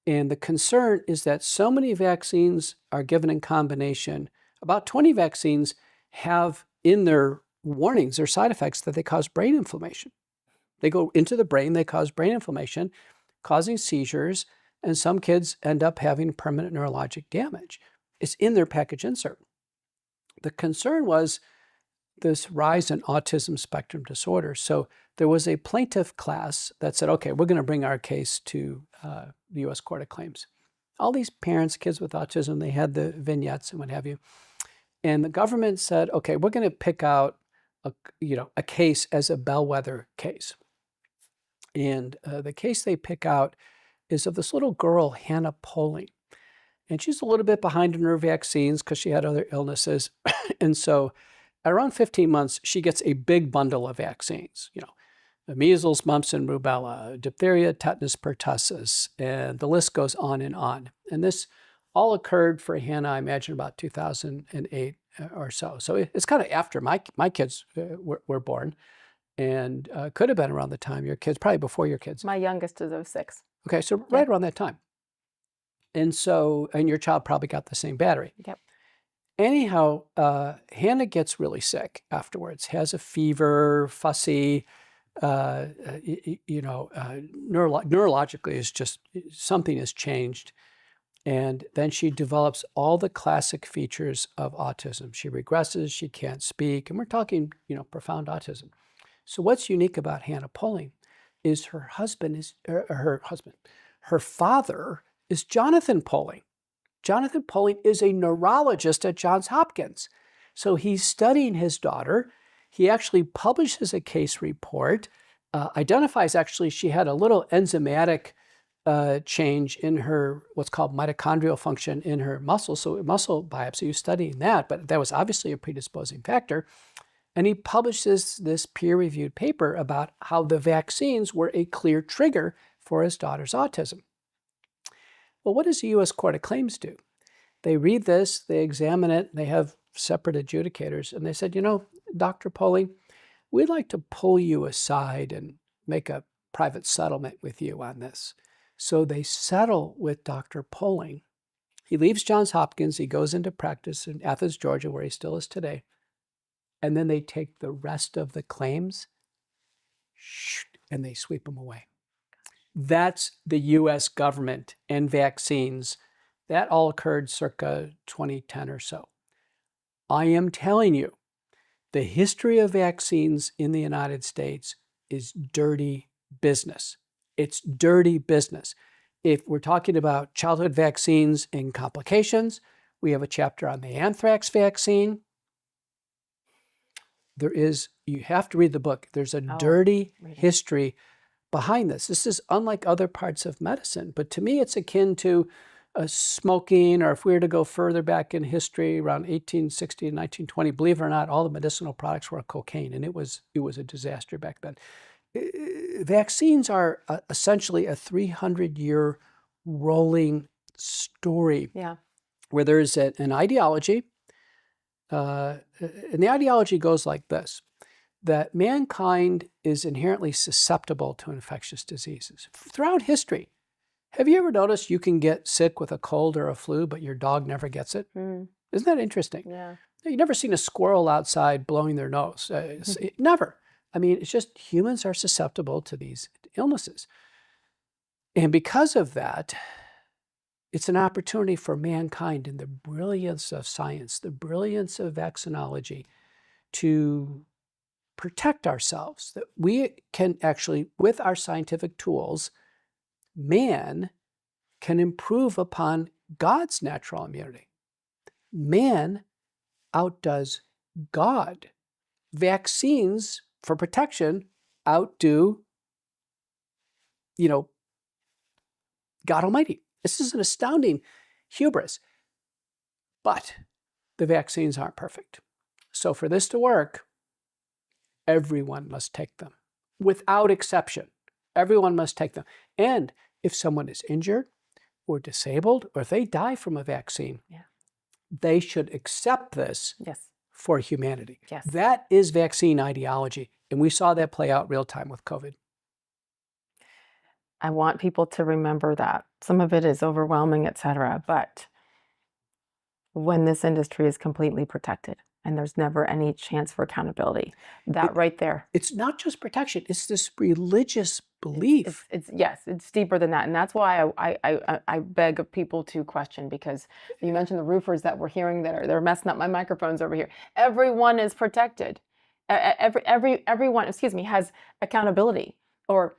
Speaker 2: And the concern is that so many vaccines are given in combination. About 20 vaccines have in their warnings or side effects that they cause brain inflammation. They go into the brain, they cause brain inflammation, causing seizures, and some kids end up having permanent neurologic damage. It's in their package insert. The concern was this rise in autism spectrum disorder. So there was a plaintiff class that said, okay, we're going to bring our case to the U.S. Court of Claims. All these parents, kids with autism, they had the vignettes and what have you. And the government said, okay, we're going to pick out a case as a bellwether case. And the case they pick out is of this little girl, Hannah Poling. And she's a little bit behind in her vaccines because she had other illnesses. And so at around 15 months, she gets a big bundle of vaccines, the measles, mumps, and rubella, diphtheria, tetanus, pertussis, and the list goes on and on. And this all occurred for Hannah, I imagine, about 2008 or so. So it's kind of after my kids were born, and could have been around the time your kids, probably before your kids.
Speaker 1: My youngest is 06.
Speaker 2: Okay, so right around that time. And your child probably got the same battery.
Speaker 1: Yep.
Speaker 2: Anyhow, Hannah gets really sick afterwards, has a fever, fussy, neurologically is just, something has changed. And then she develops all the classic features of autism. She regresses, she can't speak, and we're talking, profound autism. So what's unique about Hannah Poling is her father is Jonathan Poling. Jonathan Poling is a neurologist at Johns Hopkins. So he's studying his daughter. He actually publishes a case report, identifies actually she had a little enzymatic change in her, what's called mitochondrial function in her muscles. So muscle biopsy, you're studying that, but that was obviously a predisposing factor. And he publishes this peer-reviewed paper about how the vaccines were a clear trigger for his daughter's autism. Well, what does the U.S. Court of Claims do? They read this, they examine it, they have separate adjudicators, and they said, Dr. Poling, we'd like to pull you aside and make a private settlement with you on this. So they settle with Dr. Poling. He leaves Johns Hopkins, he goes into practice in Athens, Georgia, where he still is today. And then they take the rest of the claims and they sweep them away. That's the U.S. government and vaccines. That all occurred circa 2010 or so. I am telling you, the history of vaccines in the United States is dirty business. It's dirty business. If we're talking about childhood vaccines and complications, we have a chapter on the anthrax vaccine. you have to read the book. There's a
Speaker 1: Oh,
Speaker 2: dirty
Speaker 1: read it.
Speaker 2: history behind this. This is unlike other parts of medicine, but to me, it's akin to smoking, or if we were to go further back in history, around 1860 and 1920, believe it or not, all the medicinal products were cocaine, and it was a disaster back then. Vaccines are essentially a 300-year rolling story
Speaker 1: Yeah.
Speaker 2: where there's an ideology, and the ideology goes like this, that mankind is inherently susceptible to infectious diseases. Throughout history, have you ever noticed you can get sick with a cold or a flu, but your dog never gets it?
Speaker 1: Mm.
Speaker 2: Isn't that interesting?
Speaker 1: Yeah.
Speaker 2: You've never seen a squirrel outside blowing their nose. Never. I mean, it's just humans are susceptible to these illnesses. And because of that, it's an opportunity for mankind, in the brilliance of science, the brilliance of vaccinology, to protect ourselves, that we can actually, with our scientific tools, man can improve upon God's natural immunity. Man outdoes God. Vaccines for protection outdo, God Almighty. This is an astounding hubris. But the vaccines aren't perfect. So for this to work, everyone must take them, without exception. Everyone must take them. And if someone is injured or disabled, or if they die from a vaccine, they should accept this for humanity.
Speaker 1: Yes.
Speaker 2: That is vaccine ideology. And we saw that play out real time with COVID.
Speaker 1: I want people to remember that. Some of it is overwhelming, et cetera, but when this industry is completely protected and there's never any chance for accountability, right there.
Speaker 2: It's not just protection, it's this religious belief.
Speaker 1: It's deeper than that. And that's why I beg of people to question, because you mentioned the roofers that we're hearing that they're messing up my microphones over here. Everyone is protected. Everyone, has accountability, or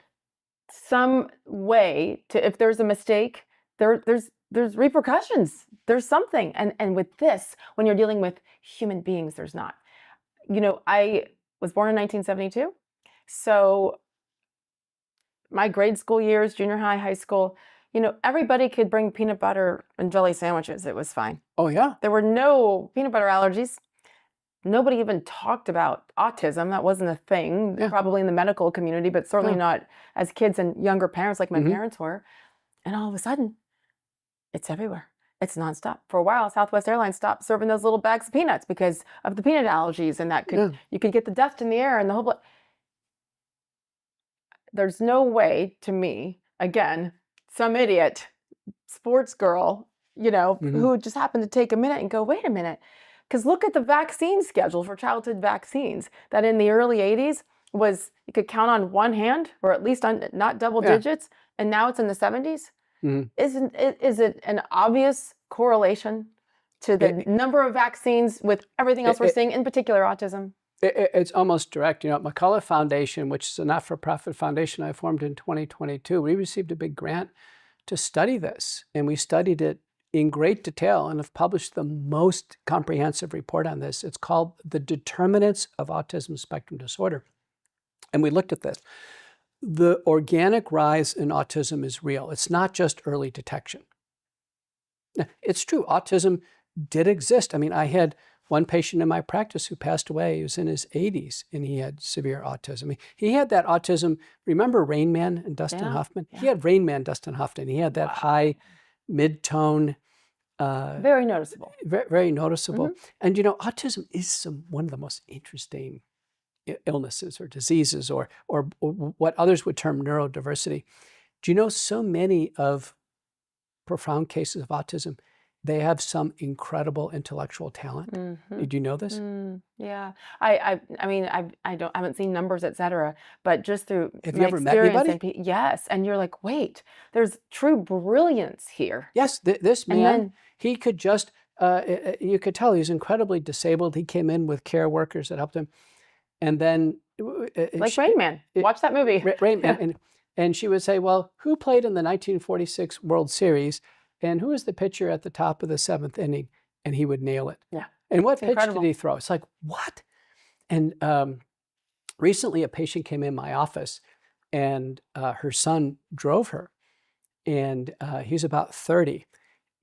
Speaker 1: some way to, if there's a mistake, there's repercussions. There's something. And with this, when you're dealing with human beings, there's not. I was born in 1972. So my grade school years, junior high, high school, everybody could bring peanut butter and jelly sandwiches. It was fine.
Speaker 2: Oh, yeah.
Speaker 1: There were no peanut butter allergies. Nobody even talked about autism. That wasn't a thing, probably in the medical community, but certainly not as kids and younger parents like my parents were. And all of a sudden, it's everywhere. It's nonstop. For a while, Southwest Airlines stopped serving those little bags of peanuts because of the peanut allergies, and that you could get the dust in the air and the whole. There's no way, to me, again, some idiot sports girl, who just happened to take a minute and go, wait a minute. Because look at the vaccine schedule for childhood vaccines, that in the early 80s was, you could count on one hand, or at least not double digits, and now it's in the 70s. Is it an obvious correlation to the number of vaccines with everything else we're seeing, in particular autism?
Speaker 2: It's almost direct. McCullough Foundation, which is a not-for-profit foundation I formed in 2022, we received a big grant to study this, and we studied it in great detail and have published the most comprehensive report on this. It's called The Determinants of Autism Spectrum Disorder. And we looked at this. The organic rise in autism is real. It's not just early detection. It's true, autism did exist. I mean, I had one patient in my practice who passed away. He was in his 80s, and he had severe autism. He had that autism. Remember Rain Man and Dustin Hoffman? Yeah. He had Rain Man, Dustin Hoffman. He had that high mid-tone.
Speaker 1: Very noticeable.
Speaker 2: Very, very noticeable. And autism is one of the most interesting illnesses or diseases, or what others would term neurodiversity. Do you know so many of profound cases of autism, they have some incredible intellectual talent? Did you know this?
Speaker 1: Yeah. I mean, I haven't seen numbers, et cetera, but just through
Speaker 2: Have you ever met anybody?
Speaker 1: Yes. And you're like, wait, there's true brilliance here.
Speaker 2: Yes, this man, he could just, you could tell he's incredibly disabled. He came in with care workers that helped him. And then...
Speaker 1: like Rain Man. Watch that movie.
Speaker 2: Rain Man. And she would say, well, who played in the 1946 World Series? And who is the pitcher at the top of the 7th inning? And he would nail it.
Speaker 1: Yeah.
Speaker 2: And what pitch did he throw? It's like, what? And recently a patient came in my office, and her son drove her, and he's about 30.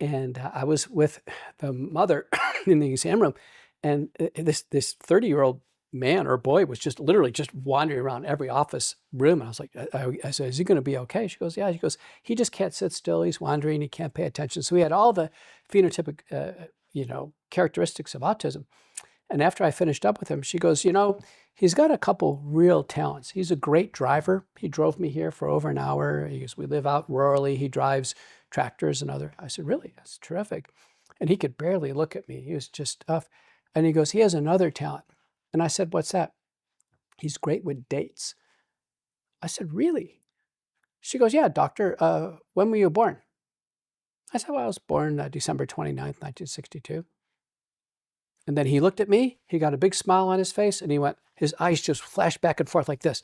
Speaker 2: And I was with the mother in the exam room, and this 30-year-old man or boy was just literally just wandering around every office room. And I was like, I said, is he going to be okay? She goes, yeah. She goes, he just can't sit still. He's wandering. He can't pay attention. So we had all the phenotypic, characteristics of autism. And after I finished up with him, she goes, he's got a couple real talents. He's a great driver. He drove me here for over an hour. He goes, we live out rurally. He drives tractors and other. I said, really? That's terrific. And he could barely look at me. He was just tough. And he goes, he has another talent. And I said, what's that? He's great with dates. I said, really? She goes, yeah, doctor, when were you born? I said, well, I was born December 29th, 1962. And then he looked at me, he got a big smile on his face, and his eyes just flashed back and forth like this.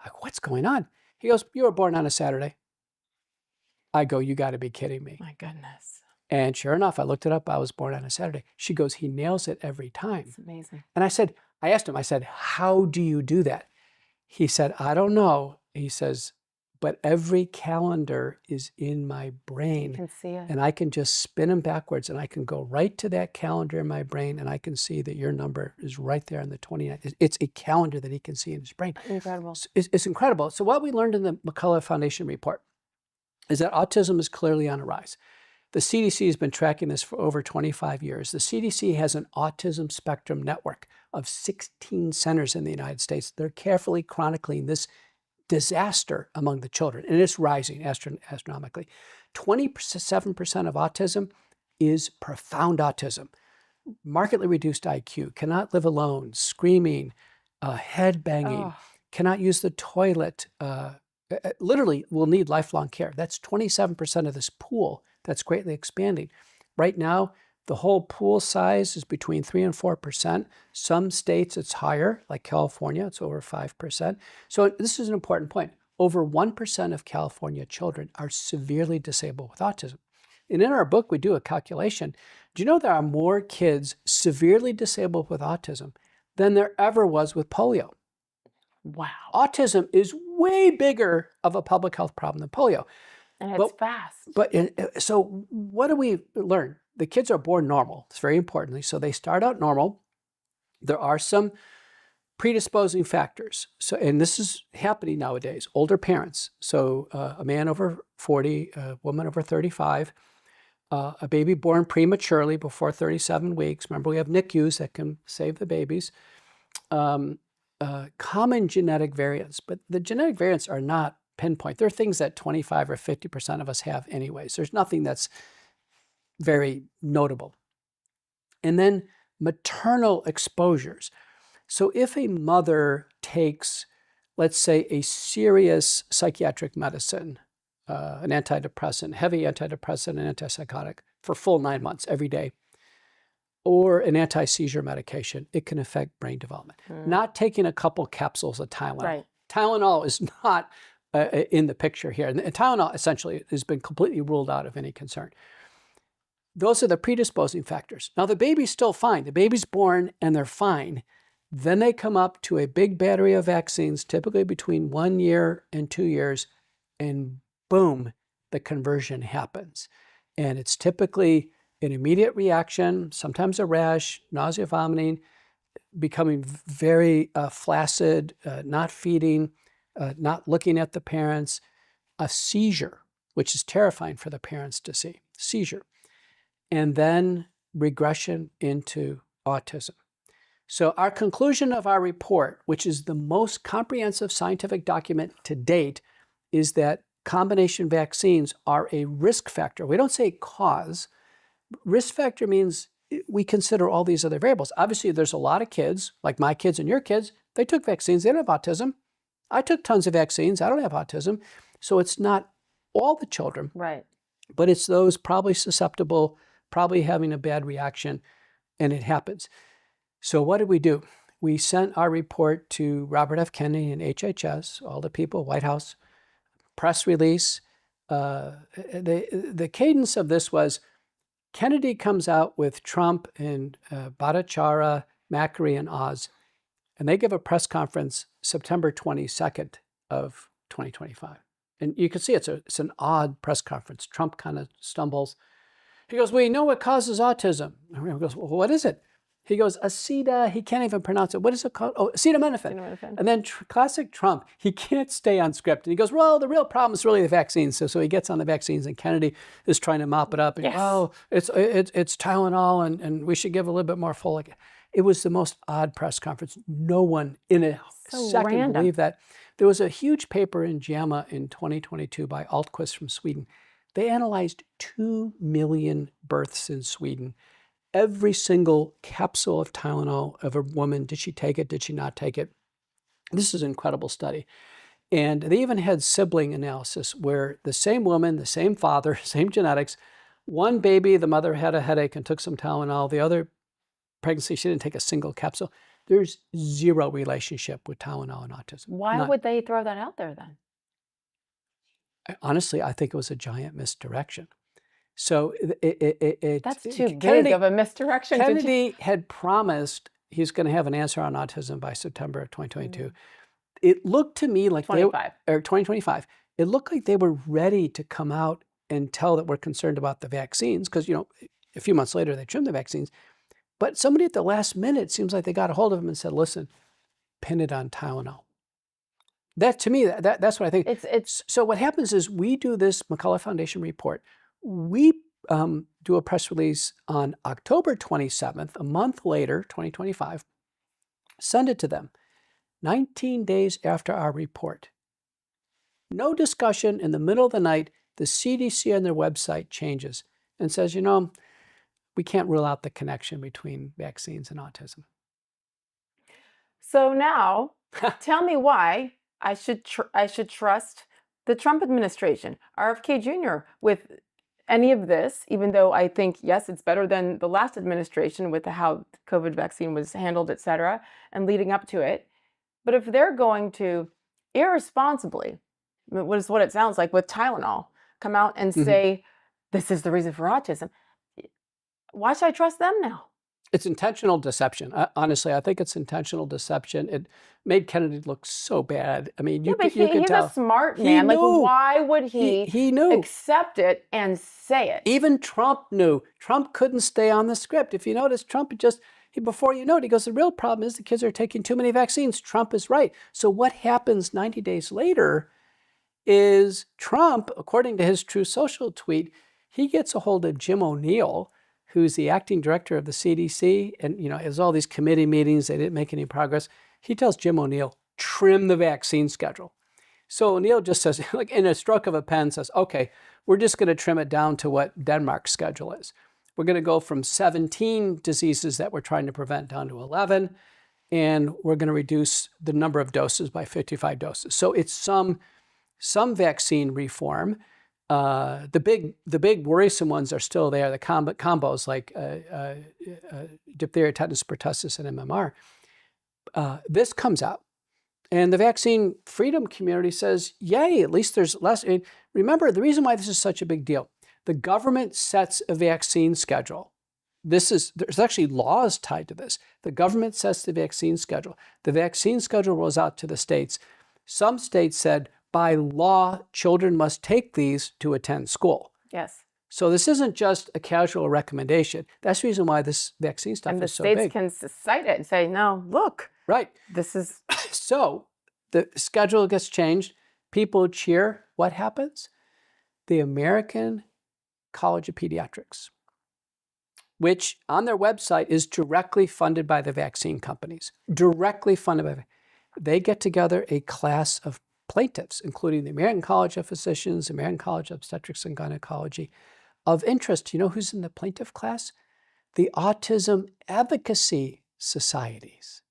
Speaker 2: Like, what's going on? He goes, you were born on a Saturday. I go, you got to be kidding me.
Speaker 1: My goodness.
Speaker 2: And sure enough, I looked it up. I was born on a Saturday. She goes, he nails it every time.
Speaker 1: It's amazing.
Speaker 2: And I asked him, how do you do that? He said, I don't know. He says, but every calendar is in my brain.
Speaker 1: I can see it.
Speaker 2: And I can just spin them backwards, and I can go right to that calendar in my brain, and I can see that your number is right there on the 29th. It's a calendar that he can see in his brain.
Speaker 1: Incredible.
Speaker 2: It's incredible. So what we learned in the McCullough Foundation report is that autism is clearly on a rise. The CDC has been tracking this for over 25 years. The CDC has an autism spectrum network of 16 centers in the United States. They're carefully chronicling this disaster among the children, and it's rising astronomically. 27% of autism is profound autism, markedly reduced IQ, cannot live alone, screaming, head banging, cannot use the toilet, literally will need lifelong care. That's 27% of this pool that's greatly expanding. Right now, the whole pool size is between 3 and 4%. Some states it's higher, like California, it's over 5%. So this is an important point. Over 1% of California children are severely disabled with autism. And in our book, we do a calculation. Do you know there are more kids severely disabled with autism than there ever was with polio?
Speaker 1: Wow.
Speaker 2: Autism is way bigger of a public health problem than polio.
Speaker 1: And it's fast.
Speaker 2: So what do we learn? The kids are born normal. It's very importantly. So they start out normal. There are some predisposing factors. So, and this is happening nowadays. Older parents. So a man over 40, a woman over 35, a baby born prematurely before 37 weeks. Remember, we have NICUs that can save the babies. Common genetic variants, but the genetic variants are not pinpoint. There are things that 25 or 50% of us have anyways. There's nothing that's very notable. And then maternal exposures. So if a mother takes, let's say, a serious psychiatric medicine, an antidepressant, heavy antidepressant and antipsychotic for full 9 months every day, or an anti-seizure medication, it can affect brain development. Not taking a couple capsules of Tylenol.
Speaker 1: Right.
Speaker 2: Tylenol is not in the picture here. And Tylenol essentially has been completely ruled out of any concern. Those are the predisposing factors. Now the baby's still fine. The baby's born and they're fine. Then they come up to a big battery of vaccines, typically between 1 year and 2 years, and boom, the conversion happens. And it's typically an immediate reaction, sometimes a rash, nausea, vomiting, becoming very flaccid, not feeding, not looking at the parents, a seizure, which is terrifying for the parents to see, seizure, and then regression into autism. So our conclusion of our report, which is the most comprehensive scientific document to date, is that combination vaccines are a risk factor. We don't say cause. Risk factor means we consider all these other variables. Obviously, there's a lot of kids, like my kids and your kids, they took vaccines, they don't have autism. I took tons of vaccines, I don't have autism. So it's not all the children,
Speaker 1: Right.
Speaker 2: but it's those probably susceptible, probably having a bad reaction, and it happens. So what did we do? We sent our report to Robert F. Kennedy and HHS, all the people, White House, press release. The cadence of this was Kennedy comes out with Trump and Bhattacharya, Macri, and Oz. And they give a press conference September 22nd of 2025. And you can see it's an odd press conference. Trump kind of stumbles. He goes, we know what causes autism. And everyone goes, well, what is it? He goes, aceta, he can't even pronounce it. What is it called? Oh, acetaminophen.
Speaker 1: Acetaminophen.
Speaker 2: And then classic Trump, he can't stay on script. And he goes, well, the real problem is really the vaccines. So he gets on the vaccines, and Kennedy is trying to mop it up. And,
Speaker 1: Yes.
Speaker 2: oh, it's Tylenol, and we should give a little bit more folic. It was the most odd press conference. No one in a second
Speaker 1: random.
Speaker 2: believed that. There was a huge paper in JAMA in 2022 by Almqvist from Sweden. They analyzed 2 million births in Sweden. Every single capsule of Tylenol of a woman, did she take it, did she not take it? This is an incredible study. And they even had sibling analysis where the same woman, the same father, same genetics, one baby, the mother had a headache and took some Tylenol. The other pregnancy, she didn't take a single capsule. There's zero relationship with Tylenol and autism.
Speaker 1: Why
Speaker 2: None.
Speaker 1: would they throw that out there then?
Speaker 2: Honestly, I think it was a giant misdirection. So
Speaker 1: That's too big of a misdirection.
Speaker 2: Kennedy had promised he's going to have an answer on autism by September of 2022. It looked to me like 2025. It looked like they were ready to come out and tell that we're concerned about the vaccines because, a few months later they trimmed the vaccines. But somebody at the last minute seems like they got a hold of him and said, listen, pin it on Tylenol. That to me, that's what I think. So what happens is we do this McCullough Foundation report. We do a press release on October 27th, a month later, 2025, send it to them 19 days after our report. No discussion. In the middle of the night, the CDC on their website changes and says, we can't rule out the connection between vaccines and autism.
Speaker 1: So now, tell me why I should trust the Trump administration, RFK Jr. with any of this, even though I think, yes, it's better than the last administration with how the COVID vaccine was handled, et cetera, and leading up to it. But if they're going to irresponsibly, what it sounds like with Tylenol, come out and say, this is the reason for autism, why should I trust them now?
Speaker 2: It's intentional deception. Honestly, I think it's intentional deception. It made Kennedy look so bad. I mean, you could tell.
Speaker 1: He's a smart man. Like, why would he
Speaker 2: knew.
Speaker 1: Accept it and say it?
Speaker 2: Even Trump knew. Trump couldn't stay on the script. If you notice, Trump before you know it, he goes, the real problem is the kids are taking too many vaccines. Trump is right. So what happens 90 days later is Trump, according to his Truth Social tweet, he gets a hold of Jim O'Neill, who's the acting director of the CDC, and has all these committee meetings. They didn't make any progress. He tells Jim O'Neill, trim the vaccine schedule. So O'Neill just says, like in a stroke of a pen, says, okay, we're just going to trim it down to what Denmark's schedule is. We're going to go from 17 diseases that we're trying to prevent down to 11, and we're going to reduce the number of doses by 55 doses. So it's some vaccine reform. The big worrisome ones are still there. The combos like diphtheria, tetanus, pertussis, and MMR. This comes out, and the vaccine freedom community says, "Yay! At least there's less." Remember, the reason why this is such a big deal: the government sets a vaccine schedule. There's actually laws tied to this. The government sets the vaccine schedule. The vaccine schedule rolls out to the states. Some states said, by law, children must take these to attend school.
Speaker 1: Yes.
Speaker 2: So this isn't just a casual recommendation. That's the reason why this vaccine stuff is so big.
Speaker 1: And the states can cite it and say, no, look.
Speaker 2: Right.
Speaker 1: This is...
Speaker 2: So the schedule gets changed. People cheer. What happens? The American College of Pediatrics, which on their website is directly funded by the vaccine companies, they get together a class of plaintiffs, including the American College of Physicians, American College of Obstetrics and Gynecology. Of interest, you know who's in the plaintiff class? The autism advocacy societies.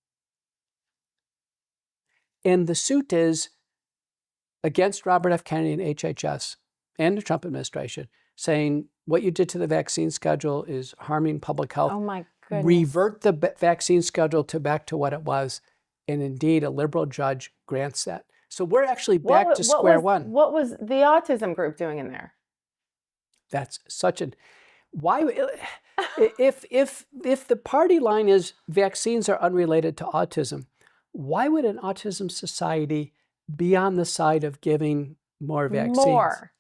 Speaker 2: And the suit is against Robert F. Kennedy and HHS and the Trump administration, saying what you did to the vaccine schedule is harming public health.
Speaker 1: Oh my goodness.
Speaker 2: Revert the vaccine schedule back to what it was. And indeed, a liberal judge grants that. So we're actually back to square one.
Speaker 1: What was the autism group doing in there?
Speaker 2: That's such a... Why... if the party line is vaccines are unrelated to autism, Why would an autism society be on the side of giving more vaccines?
Speaker 1: More.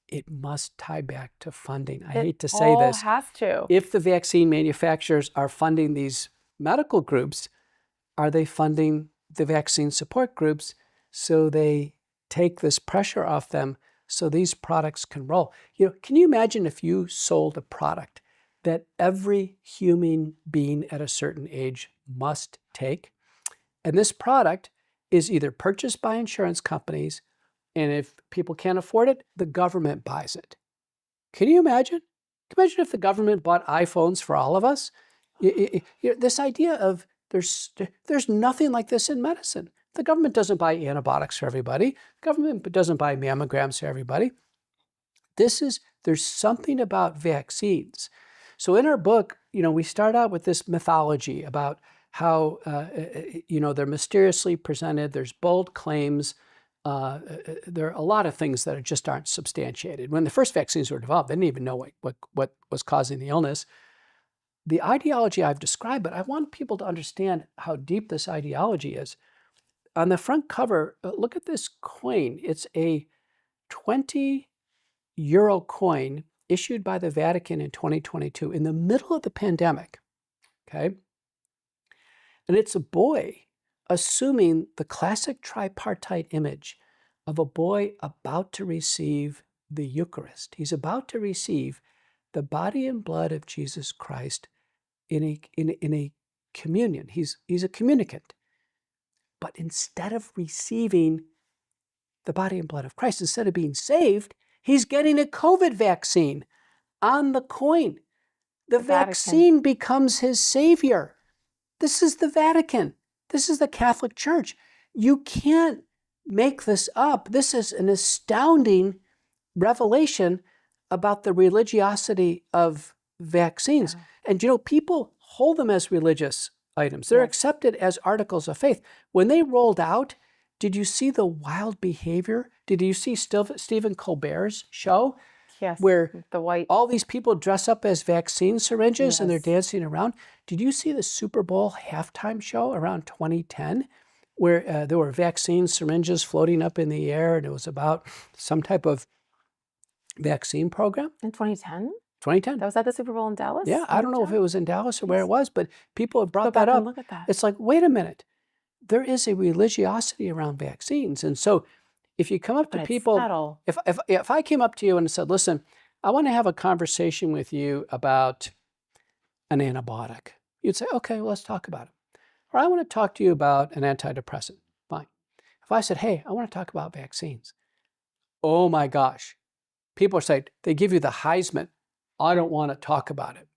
Speaker 2: It must tie back to funding. I
Speaker 1: It
Speaker 2: hate to say
Speaker 1: all
Speaker 2: this.
Speaker 1: has to.
Speaker 2: If the vaccine manufacturers are funding these medical groups, are they funding the vaccine support groups so they take this pressure off them so these products can roll? Can you imagine if you sold a product that every human being at a certain age must take? And this product is either purchased by insurance companies, and if people can't afford it, the government buys it. Can you imagine? Can you imagine if the government bought iPhones for all of us? This idea of there's nothing like this in medicine. The government doesn't buy antibiotics for everybody. The government doesn't buy mammograms for everybody. There's something about vaccines. So in our book, we start out with this mythology about how, they're mysteriously presented. There's bold claims. There are a lot of things that just aren't substantiated. When the first vaccines were developed, they didn't even know what was causing the illness. The ideology I've described, but I want people to understand how deep this ideology is. On the front cover, look at this coin. It's a 20-euro coin issued by the Vatican in 2022 in the middle of the pandemic, okay? And it's a boy assuming the classic tripartite image of a boy about to receive the Eucharist. He's about to receive the body and blood of Jesus Christ in a communion. He's a communicant. But instead of receiving the body and blood of Christ, instead of being saved, he's getting a COVID vaccine on the coin. The vaccine becomes his savior. This is the Vatican. This is the Catholic Church. You can't make this up. This is an astounding revelation about the religiosity of vaccines. Yeah. And people hold them as religious items. They're accepted as articles of faith. When they rolled out, did you see the wild behavior? Did you see Stephen Colbert's show?
Speaker 1: Yes,
Speaker 2: where
Speaker 1: the white.
Speaker 2: All these people dress up as vaccine syringes and they're dancing around. Did you see the Super Bowl halftime show around 2010 where there were vaccine syringes floating up in the air and it was about some type of vaccine program?
Speaker 1: In 2010?
Speaker 2: 2010.
Speaker 1: That was at the Super Bowl in Dallas?
Speaker 2: Yeah, I don't know if it was in Dallas or where it was, but people have brought that up.
Speaker 1: Look at that.
Speaker 2: It's like, wait a minute. There is a religiosity around vaccines. And so if you come up to people, if I came up to you and said, listen, I want to have a conversation with you about an antibiotic, you'd say, okay, well, let's talk about it. Or I want to talk to you about an antidepressant. Fine. If I said, hey, I want to talk about vaccines. Oh my gosh. People are saying, they give you the Heisman. I don't want to talk about it.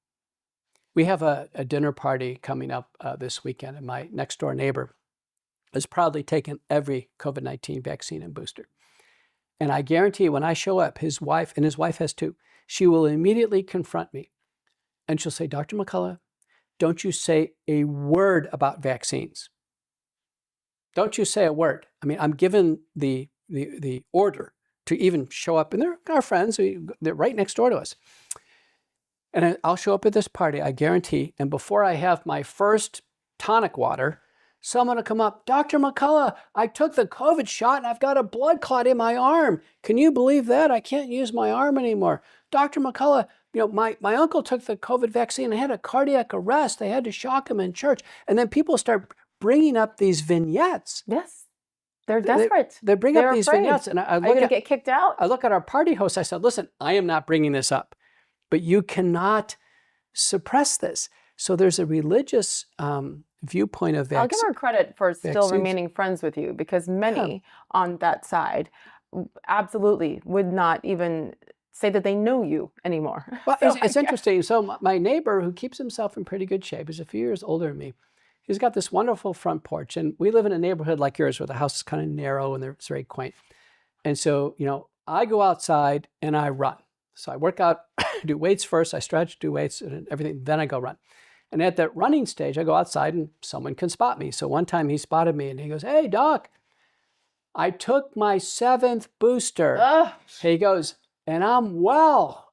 Speaker 2: We have a dinner party coming up this weekend, and my next door neighbor has proudly taken every COVID-19 vaccine and booster. And I guarantee you, when I show up, his wife, and his wife has too, she will immediately confront me. And she'll say, Dr. McCullough, don't you say a word about vaccines. Don't you say a word. I mean, I'm given the order to even show up, and they're our friends, they're right next door to us. And I'll show up at this party, I guarantee, and before I have my first tonic water, someone will come up, Dr. McCullough, I took the COVID shot and I've got a blood clot in my arm. Can you believe that? I can't use my arm anymore. Dr. McCullough, my uncle took the COVID vaccine and had a cardiac arrest. They had to shock him in church. And then people start bringing up these vignettes.
Speaker 1: Yes. They're desperate.
Speaker 2: They bring up these vignettes. And
Speaker 1: are you going to get kicked out?
Speaker 2: I look at our party host. I said, listen, I am not bringing this up, but you cannot suppress this. So there's a religious viewpoint of vaccines.
Speaker 1: I'll give her credit for still remaining friends with you, because many on that side absolutely would not even say that they know you anymore.
Speaker 2: Well, it's interesting. So my neighbor, who keeps himself in pretty good shape, is a few years older than me. He's got this wonderful front porch, and we live in a neighborhood like yours where the house is kind of narrow and it's very quaint. And so, I go outside and I run. So I work out, do weights first, I stretch, do weights and everything, then I go run. And at that running stage, I go outside and someone can spot me. So one time he spotted me and he goes, hey, Doc, I took my 7th booster. He goes, and I'm well.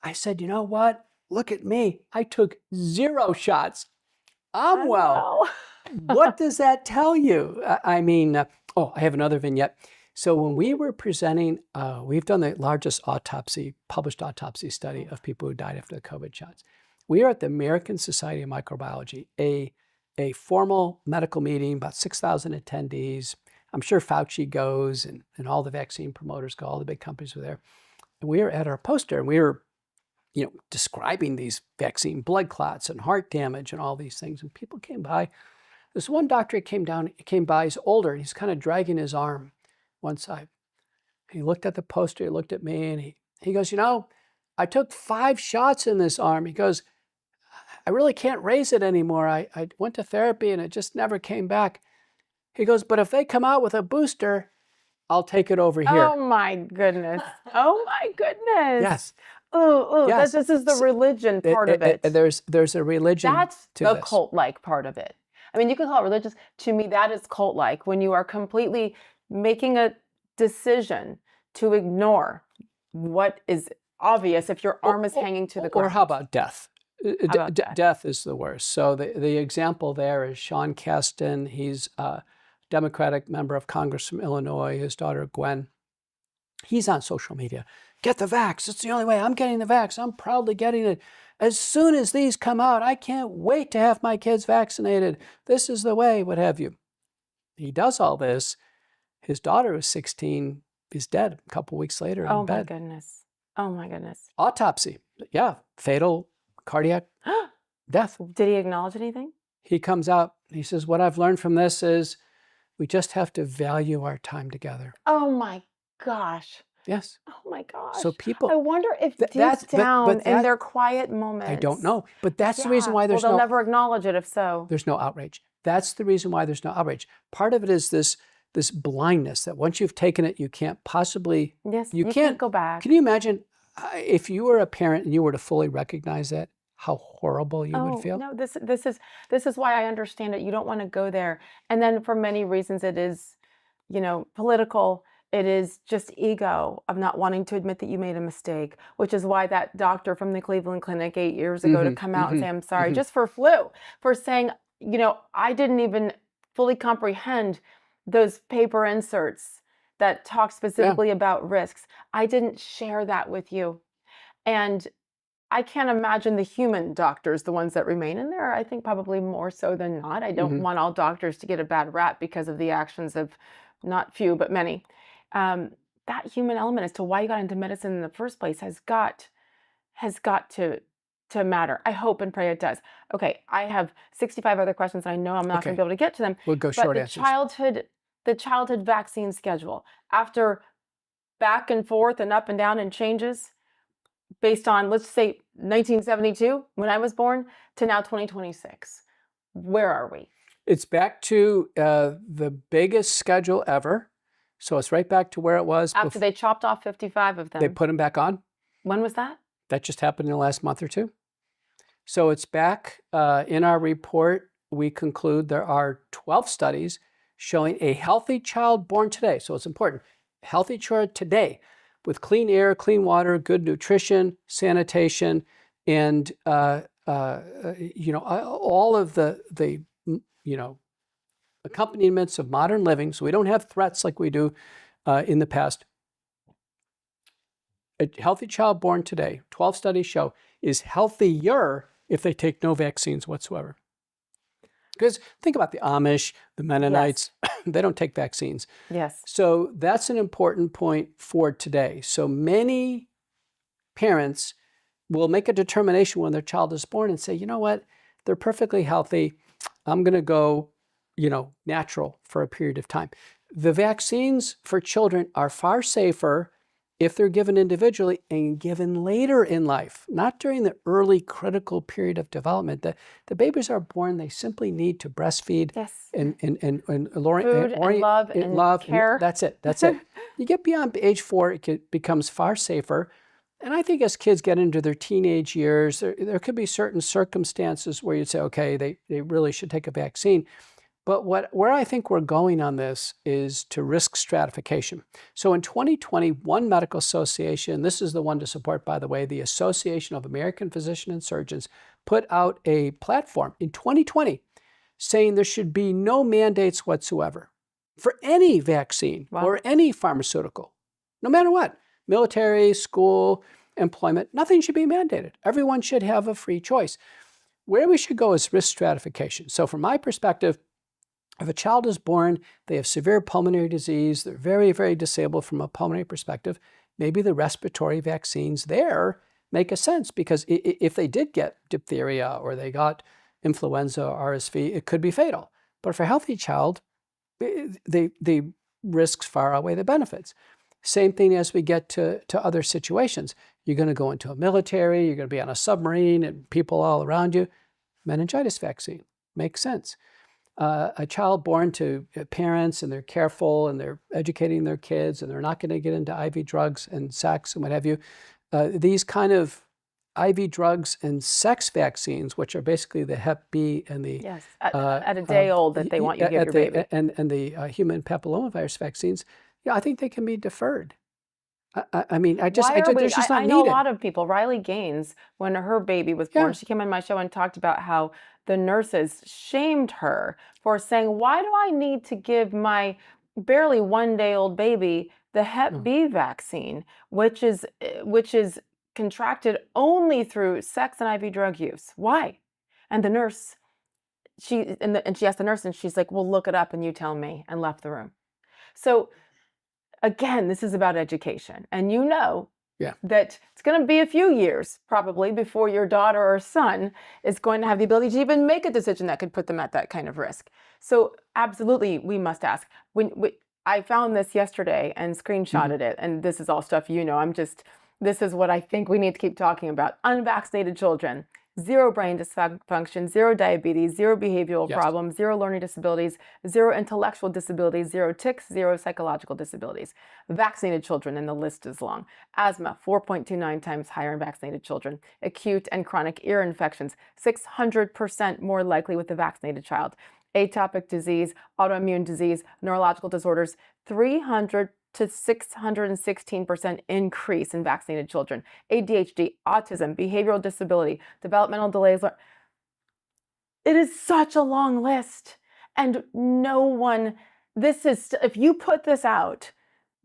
Speaker 2: I said, you know what? Look at me. I took 0 shots. I'm well. What does that tell you? I mean, I have another vignette. So when we were presenting, we've done the largest published autopsy study of people who died after the COVID shots. We are at the American Society of Microbiology, a formal medical meeting, about 6,000 attendees. I'm sure Fauci goes and all the vaccine promoters go, all the big companies were there. And we were at our poster and we were, describing these vaccine blood clots and heart damage and all these things. And people came by. This one doctor came by, he's older, and he's kind of dragging his arm one side. He looked at the poster, he looked at me, and he goes, I took 5 shots in this arm. He goes, I really can't raise it anymore. I went to therapy and it just never came back. He goes, but if they come out with a booster, I'll take it over here.
Speaker 1: Oh my goodness. Oh my goodness.
Speaker 2: Yes.
Speaker 1: Oh,
Speaker 2: Yes.
Speaker 1: This is the religion part of it.
Speaker 2: There's a religion
Speaker 1: That's
Speaker 2: to
Speaker 1: the
Speaker 2: this.
Speaker 1: cult-like part of it. I mean, you can call it religious. To me, that is cult-like, when you are completely making a decision to ignore what is obvious if your arm is hanging to the ground.
Speaker 2: Or how about death?
Speaker 1: How about death?
Speaker 2: Death is the worst. So the example there is Sean Casten. He's a Democratic member of Congress from Illinois. His daughter, Gwen, he's on social media. Get the vax. It's the only way. I'm getting the vax. I'm proudly getting it. As soon as these come out, I can't wait to have my kids vaccinated. This is the way, what have you. He does all this. His daughter, who's 16, is dead a couple weeks later in bed.
Speaker 1: Oh my goodness. Oh my goodness.
Speaker 2: Autopsy. Yeah. Fatal cardiac death.
Speaker 1: Did he acknowledge anything?
Speaker 2: He comes out. He says, what I've learned from this is we just have to value our time together.
Speaker 1: Oh my gosh.
Speaker 2: Yes.
Speaker 1: Oh my gosh.
Speaker 2: So people,
Speaker 1: I wonder if deep down in their quiet moments.
Speaker 2: I don't know, but that's the reason why there's
Speaker 1: they'll never acknowledge it if so.
Speaker 2: There's no outrage. That's the reason why there's no outrage. Part of it is this blindness that once you've taken it, you can't possibly.
Speaker 1: Yes. You can't go back.
Speaker 2: Can you imagine if you were a parent and you were to fully recognize that, how horrible you would feel?
Speaker 1: No, this is why I understand it. You don't want to go there. And then for many reasons it is, political. It is just ego of not wanting to admit that you made a mistake, which is why that doctor from the Cleveland Clinic 8 years ago to come out and say, I'm sorry, just for flu, for saying, I didn't even fully comprehend those paper inserts that talk specifically about risks. I didn't share that with you. And I can't imagine the human doctors, the ones that remain in there, I think probably more so than not. I don't want all doctors to get a bad rap because of the actions of not few, but many. That human element as to why you got into medicine in the first place has got to matter. I hope and pray it does. Okay, I have 65 other questions. I know I'm not going to be able to get to them.
Speaker 2: We'll go short answers.
Speaker 1: The childhood vaccine schedule, after back and forth and up and down and changes based on, let's say, 1972, when I was born, to now 2026. Where are we?
Speaker 2: It's back to the biggest schedule ever. So it's right back to where it was.
Speaker 1: After they chopped off 55 of them.
Speaker 2: They put them back on.
Speaker 1: When was that?
Speaker 2: That just happened in the last month or two. So it's back. In our report, we conclude there are 12 studies showing a healthy child born today. So it's important. Healthy child today with clean air, clean water, good nutrition, sanitation, and all of the accompaniments of modern living, so we don't have threats like we do in the past. A healthy child born today, 12 studies show, is healthier if they take no vaccines whatsoever. Because think about the Amish, the Mennonites, they don't take vaccines.
Speaker 1: Yes.
Speaker 2: So that's an important point for today. So many parents will make a determination when their child is born and say, you know what, they're perfectly healthy. I'm going to go natural for a period of time. The vaccines for children are far safer if they're given individually and given later in life, not during the early critical period of development. The babies are born, they simply need to breastfeed and
Speaker 1: food and love and care.
Speaker 2: That's it. You get beyond age 4, it becomes far safer. And I think as kids get into their teenage years, there could be certain circumstances where you'd say, okay, they really should take a vaccine. But where I think we're going on this is to risk stratification. So in 2020, one medical association, this is the one to support, by the way, the Association of American Physicians and Surgeons, put out a platform in 2020 saying there should be no mandates whatsoever for any vaccine or any pharmaceutical, no matter what, military, school, employment, nothing should be mandated. Everyone should have a free choice. Where we should go is risk stratification. So from my perspective, if a child is born, they have severe pulmonary disease, they're very, very disabled from a pulmonary perspective, maybe the respiratory vaccines there make a sense, because if they did get diphtheria or they got influenza or RSV, it could be fatal. But for a healthy child, the risks far outweigh the benefits. Same thing as we get to other situations. You're going to go into a military, you're going to be on a submarine and people all around you. Meningitis vaccine makes sense. A child born to parents and they're careful and they're educating their kids and they're not going to get into IV drugs and sex and what have you. These kind of IV drugs and sex vaccines, which are basically the Hep B and the
Speaker 1: at a day old that they want you to give your baby,
Speaker 2: and the human papillomavirus vaccines, I think they can be deferred. I mean, there's just not needed.
Speaker 1: I know a lot of people. Riley Gaines, when her baby was born, she came on my show and talked about how the nurses shamed her for saying, "Why do I need to give my barely 1-day-old baby the Hep B vaccine, which is contracted only through sex and IV drug use? Why?" And the nurse, she asked the nurse, and she's like, "Well, look it up and you tell me," and left the room. So again, this is about education, and that it's going to be a few years probably before your daughter or son is going to have the ability to even make a decision that could put them at that kind of risk. So absolutely, we must ask. I found this yesterday and screenshotted it, and this is all stuff this is what I think we need to keep talking about. Unvaccinated children, 0 brain dysfunction, 0 diabetes, 0 behavioral problems, 0 learning disabilities, 0 intellectual disabilities, 0 tics, 0 psychological disabilities. Vaccinated children, and the list is long. Asthma, 4.29 times higher in vaccinated children. Acute and chronic ear infections, 600% more likely with the vaccinated child. Atopic disease, autoimmune disease, neurological disorders, 300 to 616% increase in vaccinated children. ADHD, autism, behavioral disability, developmental delays. It is such a long list. And if you put this out,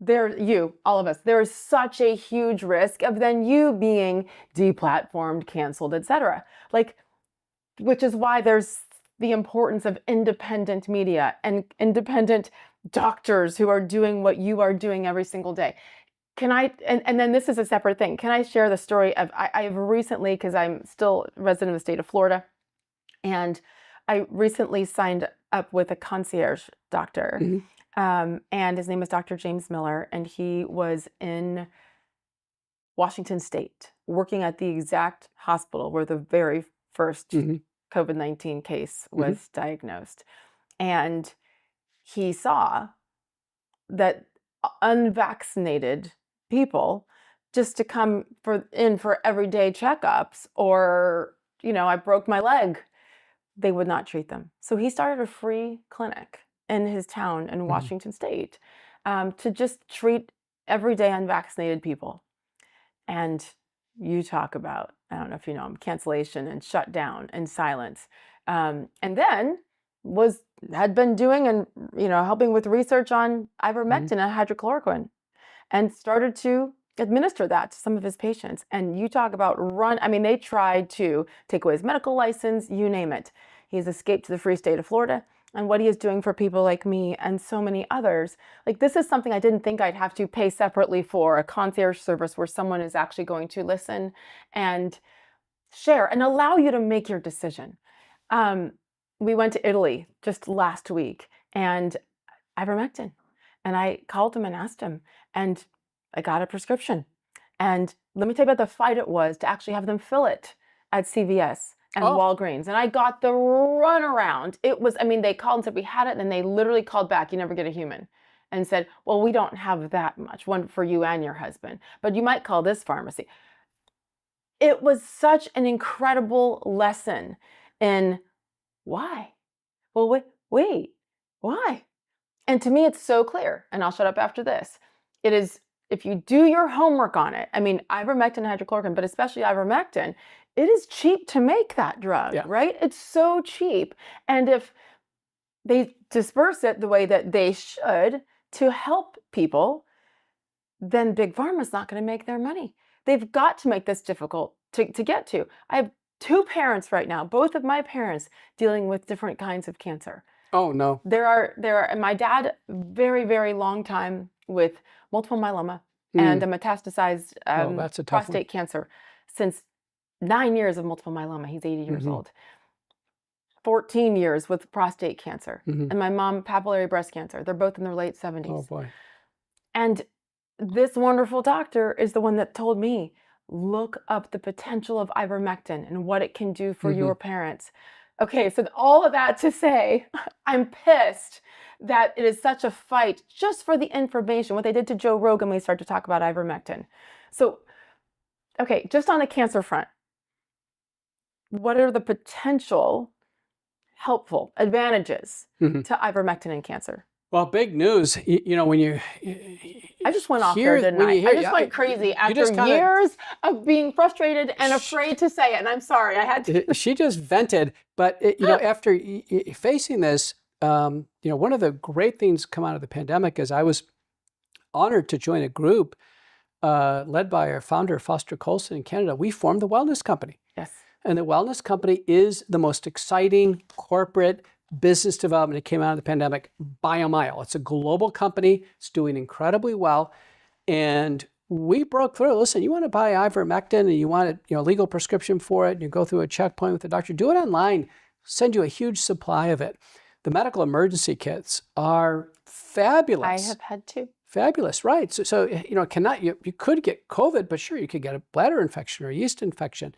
Speaker 1: all of us, there is such a huge risk of then you being deplatformed, canceled, etc. Which is why there's the importance of independent media and independent doctors who are doing what you are doing every single day. And then this is a separate thing. Can I share the story of, I've recently, because I'm still a resident of the state of Florida, and I recently signed up with a concierge doctor, and his name is Dr. James Miller, and he was in Washington State working at the exact hospital where the very first COVID-19 case was diagnosed. And he saw that unvaccinated people, just to come for everyday checkups, or, I broke my leg, they would not treat them. So he started a free clinic in his town in Washington State to just treat everyday unvaccinated people. And you talk about, I don't know if you know him, cancellation and shutdown and silence. And then had been doing and helping with research on ivermectin and hydrochloroquine, and started to administer that to some of his patients. And you talk about they tried to take away his medical license, you name it. He's escaped to the free state of Florida, and what he is doing for people like me and so many others. This is something I didn't think I'd have to pay separately for, a concierge service where someone is actually going to listen and share and allow you to make your decision. We went to Italy just last week, and ivermectin. And I called him and asked him, and I got a prescription. And let me tell you about the fight it was to actually have them fill it at CVS and Walgreens. And I got the runaround. It was, they called and said we had it, and then they literally called back, "You never get a human," and said, "Well, we don't have that much, one for you and your husband, but you might call this pharmacy." It was such an incredible lesson in why. Well, wait, why? And to me, it's so clear, and I'll shut up after this. It is, if you do your homework on it, ivermectin and hydrochloroquine, but especially ivermectin, it is cheap to make that drug,
Speaker 2: Yeah.
Speaker 1: right? It's so cheap. And if they disperse it the way that they should to help people, then Big Pharma's not going to make their money. They've got to make this difficult to get to. I have two parents right now, both of my parents dealing with different kinds of cancer.
Speaker 2: Oh, no.
Speaker 1: There are, and my dad, very, very long time with multiple myeloma and a metastasized
Speaker 2: that's a tough one.
Speaker 1: prostate cancer since 9 years of multiple myeloma. He's 80 years old. 14 years with prostate cancer. And my mom, papillary breast cancer. They're both in their late 70s.
Speaker 2: Oh, boy.
Speaker 1: And this wonderful doctor is the one that told me, look up the potential of ivermectin and what it can do for your parents. Okay, so all of that to say, I'm pissed that it is such a fight just for the information, what they did to Joe Rogan when we started to talk about ivermectin. So, okay, just on the cancer front, what are the potential helpful advantages to ivermectin in cancer?
Speaker 2: Well, big news, when you...
Speaker 1: I just went off there, didn't I? I just went crazy after years of being frustrated and afraid to say it. And I'm sorry, I had to.
Speaker 2: She just vented. But, after facing this, one of the great things come out of the pandemic is I was honored to join a group led by our founder, Foster Colson in Canada. We formed the Wellness Company.
Speaker 1: Yes.
Speaker 2: And the Wellness Company is the most exciting corporate business development that came out of the pandemic by a mile. It's a global company. It's doing incredibly well. And we broke through. Listen, you want to buy ivermectin and you want a legal prescription for it, and you go through a checkpoint with the doctor, do it online. Send you a huge supply of it. The medical emergency kits are fabulous.
Speaker 1: I have had two.
Speaker 2: Fabulous, right? So you could get COVID, but sure, you could get a bladder infection or a yeast infection.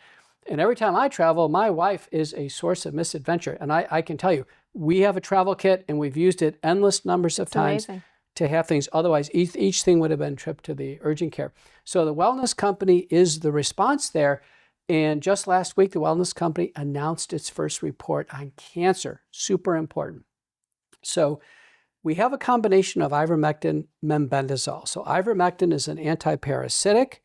Speaker 2: And every time I travel, my wife is a source of misadventure. And I can tell you, we have a travel kit and we've used it endless numbers of times to have things. Otherwise, each thing would have been tripped to the urgent care. So the Wellness Company is the response there. And just last week, the Wellness Company announced its first report on cancer. Super important. So we have a combination of ivermectin, mebendazole. So ivermectin is an antiparasitic.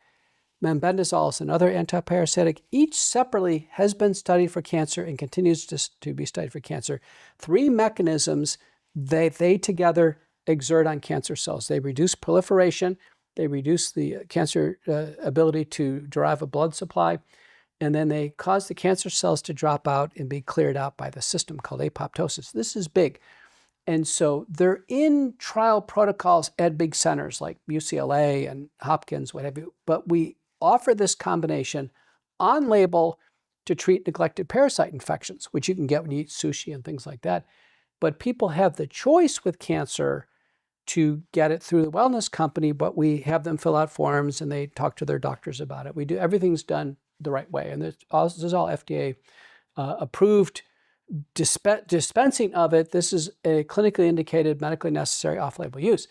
Speaker 2: Mebendazole is another antiparasitic. Each separately has been studied for cancer and continues to be studied for cancer. Three mechanisms they together exert on cancer cells. They reduce proliferation, they reduce the cancer ability to derive a blood supply, and then they cause the cancer cells to drop out and be cleared out by the system called apoptosis. This is big. And so they're in trial protocols at big centers like UCLA and Hopkins, what have you, but we offer this combination on label to treat neglected parasite infections, which you can get when you eat sushi and things like that. But people have the choice with cancer to get it through the Wellness Company, but we have them fill out forms and they talk to their doctors about it. Everything's done the right way. And this is all FDA approved dispensing of it. This is a clinically indicated, medically necessary off-label use.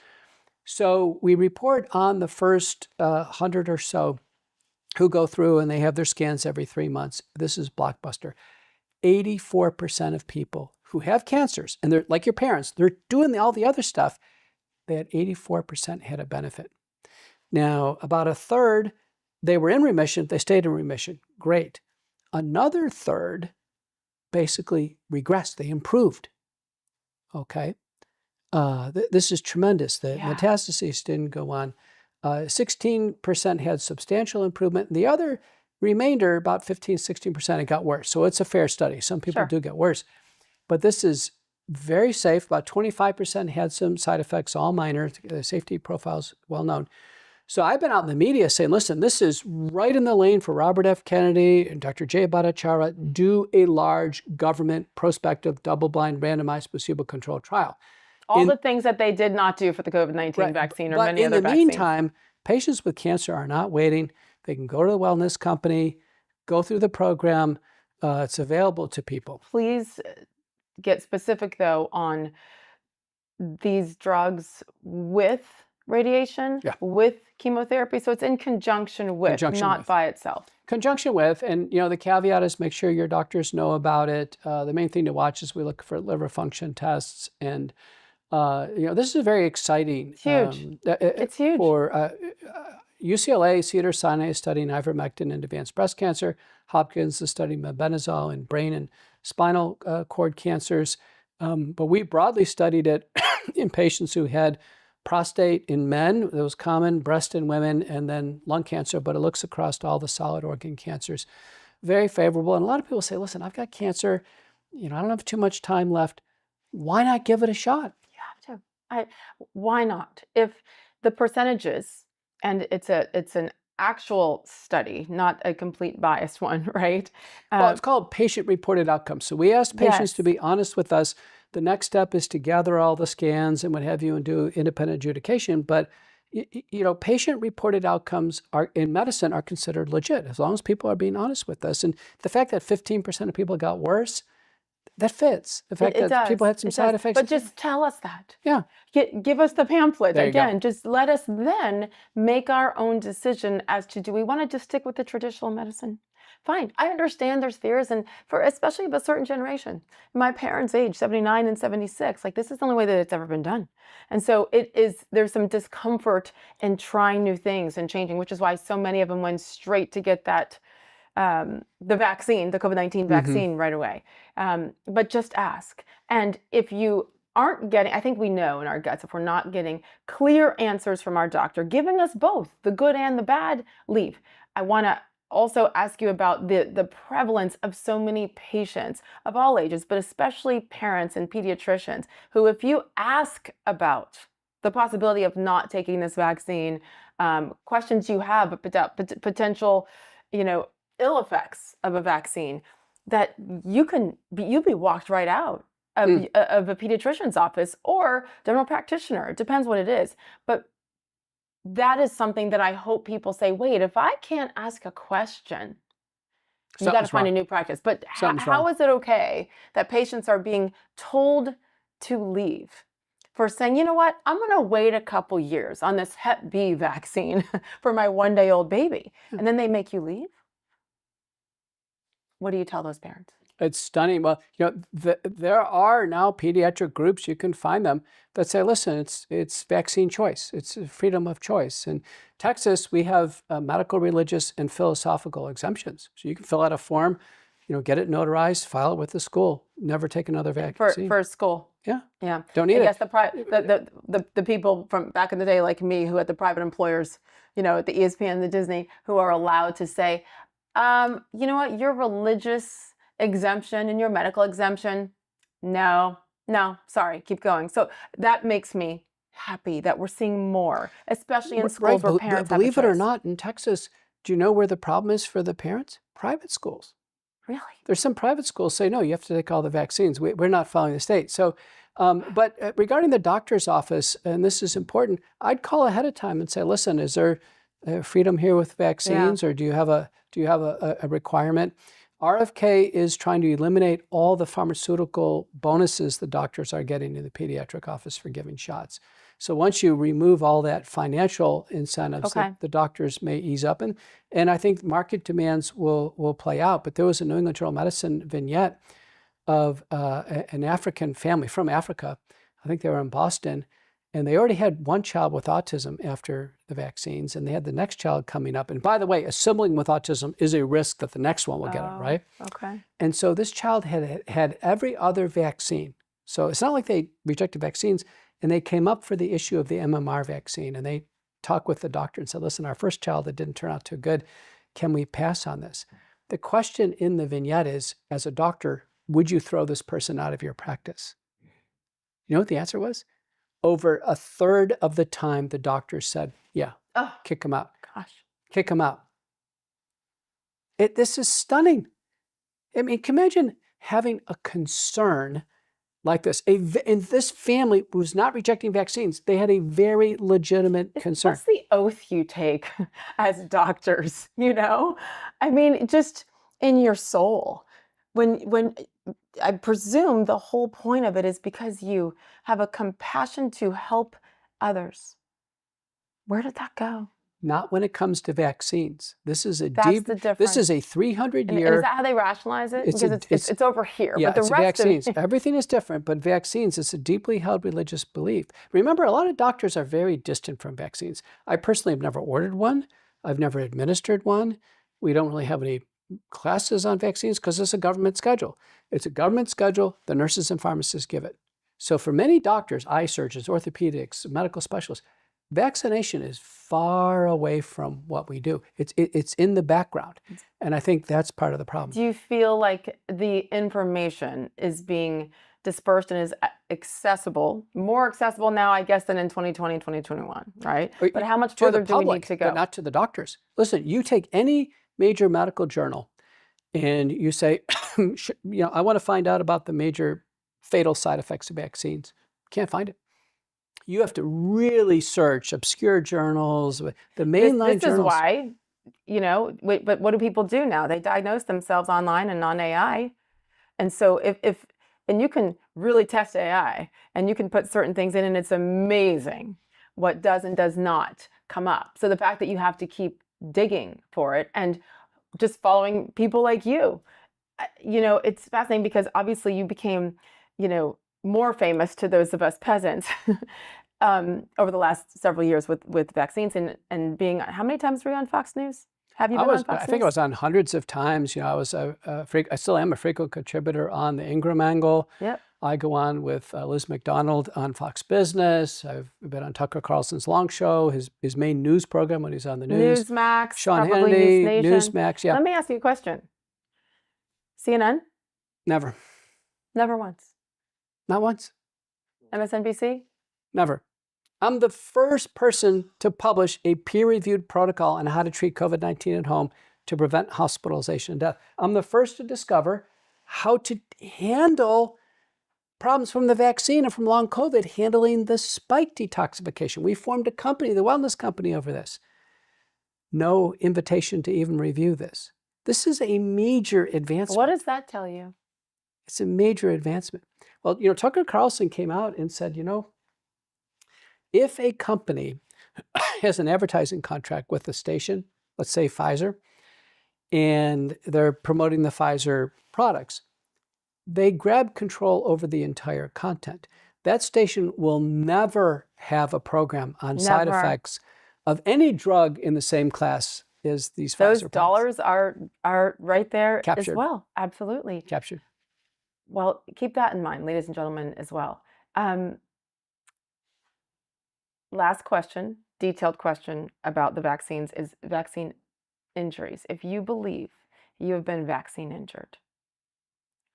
Speaker 2: So we report on the first 100 or so who go through and they have their scans every 3 months. This is blockbuster. 84% of people who have cancers, and they're like your parents, they're doing all the other stuff, they had 84% had a benefit. Now, about a third, they were in remission, they stayed in remission. Great. Another third basically regressed, they improved. Okay. This is tremendous. The metastases didn't go on. 16% had substantial improvement. And the other remainder, about 15, 16%, it got worse. So it's a fair study. Some people do get worse. But this is very safe. About 25% had some side effects, all minor. The safety profile's well known. So I've been out in the media saying, listen, this is right in the lane for Robert F. Kennedy and Dr. Jay Bhattacharya. Do a large government prospective double-blind randomized placebo-controlled trial.
Speaker 1: All the things that they did not do for the COVID-19 vaccine or many other vaccines.
Speaker 2: But in the meantime, patients with cancer are not waiting. They can go to the Wellness Company, go through the program. It's available to people.
Speaker 1: Please get specific, though, on these drugs with radiation, with chemotherapy. So it's in conjunction with, not by itself.
Speaker 2: Conjunction with, and the caveat is make sure your doctors know about it. The main thing to watch is we look for liver function tests, and this is very exciting.
Speaker 1: It's huge. It's huge.
Speaker 2: For UCLA, Cedars-Sinai is studying ivermectin in advanced breast cancer. Hopkins is studying mebendazole in brain and spinal cord cancers. But we broadly studied it in patients who had prostate in men, that was common, breast in women, and then lung cancer, but it looks across all the solid organ cancers. Very favorable. And a lot of people say, listen, I've got cancer, I don't have too much time left. Why not give it a shot?
Speaker 1: You have to. Why not? If the percentages, and it's an actual study, not a complete biased one, right?
Speaker 2: Well, it's called patient-reported outcomes. So we asked patients to be honest with us. The next step is to gather all the scans and what have you and do independent adjudication. But patient-reported outcomes in medicine are considered legit as long as people are being honest with us. And the fact that 15% of people got worse, that fits. The fact that people had some side effects.
Speaker 1: But just tell us that.
Speaker 2: Yeah.
Speaker 1: Give us the pamphlet.
Speaker 2: There you
Speaker 1: Again,
Speaker 2: go.
Speaker 1: just let us then make our own decision as to, do we want to just stick with the traditional medicine? Fine. I understand there's fears, and especially of a certain generation. My parents' age, 79 and 76, this is the only way that it's ever been done. And so there's some discomfort in trying new things and changing, which is why so many of them went straight to get that the vaccine, the COVID-19 vaccine right away. But just ask. And if you aren't getting, I think we know in our guts, if we're not getting clear answers from our doctor, giving us both the good and the bad, leave. I want to also ask you about the prevalence of so many patients of all ages, but especially parents and pediatricians, who, if you ask about the possibility of not taking this vaccine, questions you have about potential, ill effects of a vaccine, that you'd be walked right out of a pediatrician's office or general practitioner. It depends what it is. But that is something that I hope people say, wait, if I can't ask a question, you got to find a new practice. But how is it okay that patients are being told to leave for saying, you know what, I'm going to wait a couple years on this Hep B vaccine for my one-day-old baby, and then they make you leave? What do you tell those parents?
Speaker 2: It's stunning. Well, there are now pediatric groups, you can find them, that say, listen, it's vaccine choice. It's freedom of choice. In Texas, we have medical, religious, and philosophical exemptions. So you can fill out a form, get it notarized, file it with the school, never take another vaccine.
Speaker 1: For school.
Speaker 2: Yeah.
Speaker 1: Yeah.
Speaker 2: Don't need it.
Speaker 1: I guess the people from back in the day, like me, who had the private employers, at the ESPN, the Disney, who are allowed to say, you know what, your religious exemption and your medical exemption, no, sorry, keep going. So that makes me happy that we're seeing more, especially in schools where parents have a
Speaker 2: Believe it or
Speaker 1: choice.
Speaker 2: not, in Texas, do you know where the problem is for the parents? Private schools.
Speaker 1: Really?
Speaker 2: There's some private schools say, no, you have to take all the vaccines. We're not following the state. So, but regarding the doctor's office, and this is important, I'd call ahead of time and say, listen, is there freedom here with vaccines, or do you have a requirement? RFK is trying to eliminate all the pharmaceutical bonuses the doctors are getting in the pediatric office for giving shots. So once you remove all that financial incentives, the doctors may ease up. And I think market demands will play out. But there was a New England Journal of Medicine vignette of an African family from Africa. I think they were in Boston. And they already had one child with autism after the vaccines, and they had the next child coming up. And by the way, a sibling with autism is a risk that the next one will get it, right?
Speaker 1: Okay.
Speaker 2: And so this child had every other vaccine. So it's not like they rejected vaccines, and they came up for the issue of the MMR vaccine, and they talked with the doctor and said, listen, our first child, that didn't turn out too good, can we pass on this? The question in the vignette is, as a doctor, would you throw this person out of your practice? You know what the answer was? Over a third of the time, the doctor said, yeah, kick him out.
Speaker 1: Gosh.
Speaker 2: Kick him out. This is stunning. I mean, can you imagine having a concern like this? And this family was not rejecting vaccines. They had a very legitimate concern.
Speaker 1: What's the oath you take as doctors, I mean, just in your soul. When I presume the whole point of it is because you have a compassion to help others. Where did that go?
Speaker 2: Not when it comes to vaccines. This is
Speaker 1: That's the difference.
Speaker 2: This is a 300-year.
Speaker 1: And is that how they rationalize it? Because it's over here.
Speaker 2: Yeah,
Speaker 1: but the
Speaker 2: it's
Speaker 1: rest
Speaker 2: vaccines.
Speaker 1: of it,
Speaker 2: Everything is different, but vaccines is a deeply held religious belief. Remember, a lot of doctors are very distant from vaccines. I personally have never ordered one. I've never administered one. We don't really have any classes on vaccines because it's a government schedule. It's a government schedule. The nurses and pharmacists give it. So for many doctors, eye surgeons, orthopedics, medical specialists, vaccination is far away from what we do. It's in the background. And I think that's part of the problem.
Speaker 1: Do you feel like the information is being dispersed and is accessible, more accessible now, I guess, than in 2020, 2021, right? But how much further do we need to go?
Speaker 2: But not to the doctors. Listen, you take any major medical journal and you say, I want to find out about the major fatal side effects of vaccines. Can't find it. You have to really search obscure journals, the mainline journals.
Speaker 1: This is why, but what do people do now? They diagnose themselves online and on AI. And so and you can really test AI and you can put certain things in and it's amazing what does and does not come up. So the fact that you have to keep digging for it and just following people like you, it's fascinating because obviously you became, more famous to those of us peasants over the last several years with vaccines and being, how many times were you on Fox News? Have you been on Fox News?
Speaker 2: I think I was on hundreds of times. I was I still am a frequent contributor on the Ingram Angle.
Speaker 1: Yep.
Speaker 2: I go on with Liz McDonald on Fox Business. I've been on Tucker Carlson's Long Show, his main news program when he's on the news.
Speaker 1: Newsmax,
Speaker 2: Sean
Speaker 1: probably
Speaker 2: Hannity,
Speaker 1: News Nation.
Speaker 2: Newsmax, yeah.
Speaker 1: Let me ask you a question. CNN?
Speaker 2: Never.
Speaker 1: Never once.
Speaker 2: Not once.
Speaker 1: MSNBC?
Speaker 2: Never. I'm the first person to publish a peer-reviewed protocol on how to treat COVID-19 at home to prevent hospitalization and death. I'm the first to discover how to handle problems from the vaccine and from long COVID, handling the spike detoxification. We formed a company, the wellness company, over this. No invitation to even review this. This is a major advancement.
Speaker 1: What does that tell you?
Speaker 2: It's a major advancement. Well, Tucker Carlson came out and said, if a company has an advertising contract with a station, let's say Pfizer, and they're promoting the Pfizer products, they grab control over the entire content. That station will never have a program on side effects of any drug in the same class as these Pfizer products.
Speaker 1: Those dollars are right there
Speaker 2: Captured.
Speaker 1: As well. Absolutely.
Speaker 2: Captured.
Speaker 1: Well, keep that in mind, ladies and gentlemen, as well. Last question, detailed question about the vaccines is vaccine injuries. If you believe you have been vaccine injured,